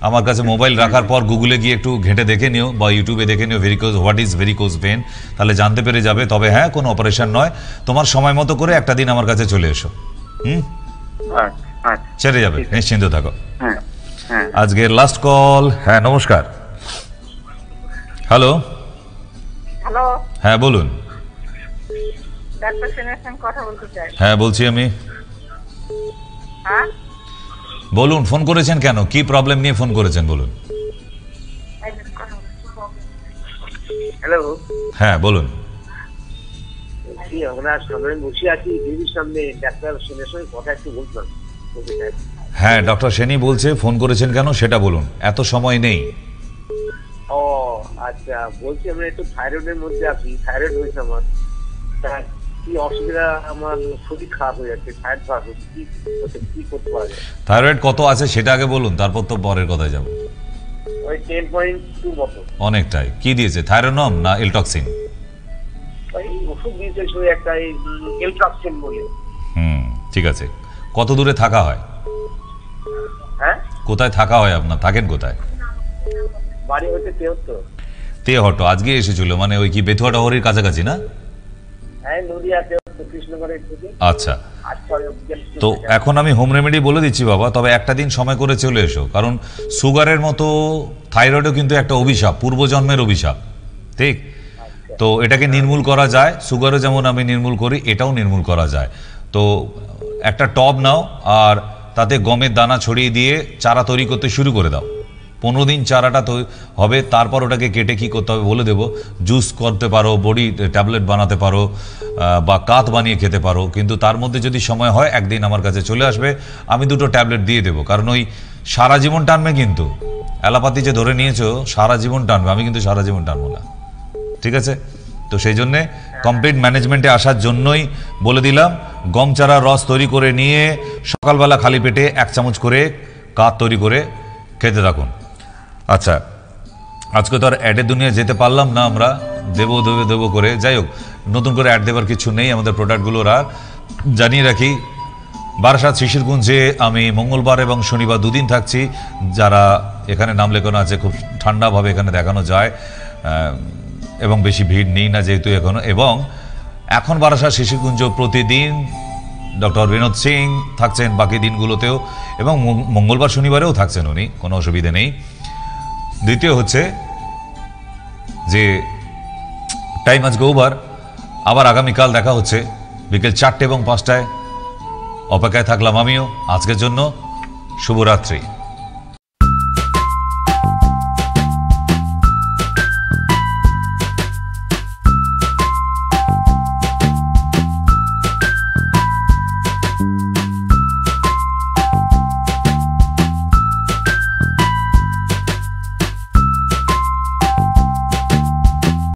আমার কাছে মোবাইল রাখার পর গুগলে গিয়ে একটু ঘেঁটে দেখে নিও, বা ইউটিউবে দেখে নিও হোয়াট ইজ ভেরিকোজ ভেইন, তাহলে জানতে পেরে যাবে। তবে হ্যাঁ, কোনো অপারেশন নয়, তোমার সময় মতো করে একটা দিন আমার কাছে চলে এসো। ছেড়ে যাবে, নিশ্চিন্ত থাকো। আজকের লাস্ট কল। হ্যাঁ নমস্কার, হ্যালো। হ্যালো, হ্যাঁ বলুন। ডাক্তার সেনের সঙ্গে কথা বলতে চাই। হ্যাঁ বলছি আমি। হ্যাঁ বলুন, ফোন করেছেন কেন? কি প্রবলেম নিয়ে ফোন করেছেন বলুন। হ্যালো, হ্যাঁ বলুন। আমরা সামনে বসে আছি, টিভির সামনে, ডাক্তার সেনের সঙ্গে কথা একটু বলতাম। হ্যাঁ, ডক্টর সেনী বলছে, ফোন করেছেন কেন সেটা বলুন, এত সময় নেই। ও আচ্ছা, বলছি আমরা একটু থাইরয়েডের মধ্যে আছি, থাইরয়েড হয়েছে আমার। কি অসুবিধা, আমার শরীর খারাপ হয়ে যাচ্ছে, থাইরয়েড খারাপ হচ্ছে, কি করতে পারা যায়? থাইরয়েড কত আছে সেটা আগে বলুন, তারপর তো পরের কথায় যাব। ওই 10.2 মতো। অনেকটাই। কি দিয়েছে, থাইরোনম না এলটক্সিন? ওই ওষুধ দিয়েছে, শুধু একটা এলট্রাকসিন বলে। ঠিক আছে। কত দূরে থাকা হয়? হ্যাঁ, কোথায় থাকা হয় আপনার? থাকেন কোথায়? বাড়ি হচ্ছে তেহট্ট। তেহট্ট। আজকে এসেছিল মানে ওই কি বেথুয়া হরির কাছাকাছি না? হ্যাঁ, নদিয়া তেহট্ট, কৃষ্ণগড়ের দিকে। আচ্ছা, তো এখন আমি হোম রেমেডি বলে দিচ্ছি বাবা, তবে একটা দিন সময় করে চলে এসো, কারণ সুগারের মতো থাইরয়েডও কিন্তু একটা অভিশাপ, পূর্বজন্মের অভিশাপ, ঠিক? তো এটাকে নির্মূল করা যায়, সুগারও যেমন আমি নির্মূল করি, এটাও নির্মূল করা যায়। তো একটা টব নাও, আর তাতে গমের দানা ছড়িয়ে দিয়ে চারা তৈরি করতে শুরু করে দাও। 15 দিন চারাটা তো হবে, তারপর ওটাকে কেটে কি করতে হবে বলে দেবো। জুস করতে পারো, বডি ট্যাবলেট বানাতে পারো, বা কাত বানিয়ে খেতে পারো। কিন্তু তার মধ্যে যদি সময় হয়, একদিন আমার কাছে চলে আসবে, আমি 2টো ট্যাবলেট দিয়ে দেবো। কারণ ওই সারা জীবন টানবে, কিন্তু অ্যালোপ্যাথি যে ধরে নিয়েছো সারা জীবন টানবে, আমি কিন্তু সারা জীবন টানবো না, ঠিক আছে? তো সেই জন্যে কমপ্লিট ম্যানেজমেন্টে আসার জন্যই বলে দিলাম, গম চারার রস তৈরি করে নিয়ে সকালবেলা খালি পেটে 1 চামচ করে কাত তৈরি করে খেতে থাকুন। আচ্ছা, আজকে তো আর অ্যাডের দুনিয়া যেতে পারলাম না আমরা, দেবো করে। যাই হোক, নতুন করে অ্যাড দেবার কিছু নেই আমাদের প্রোডাক্টগুলোর। আর জানিয়ে রাখি, বারাসাত শিশিরকুঞ্জে আমি মঙ্গলবার এবং শনিবার 2 দিন থাকছি। যারা এখানে নাম লেখানো আছে, খুব ঠান্ডাভাবে এখানে দেখানো যায়, এবং বেশি ভিড় নেই না যেহেতু এখনো। এবং এখন বারাসাত শিশিরকুঞ্জ প্রতিদিন ডক্টর বিনোদ সিং থাকছেন বাকি দিনগুলোতেও, এবং মঙ্গলবার শনিবারেও থাকছেন উনি, কোনো অসুবিধে নেই। দ্বিতীয় হচ্ছে যে টাইম আজকে ওভার, আবার আগামীকাল দেখা হচ্ছে বিকেল 4টে এবং 5টায়। অপেক্ষায় থাকলাম আমিও। আজকের জন্য শুভরাত্রি।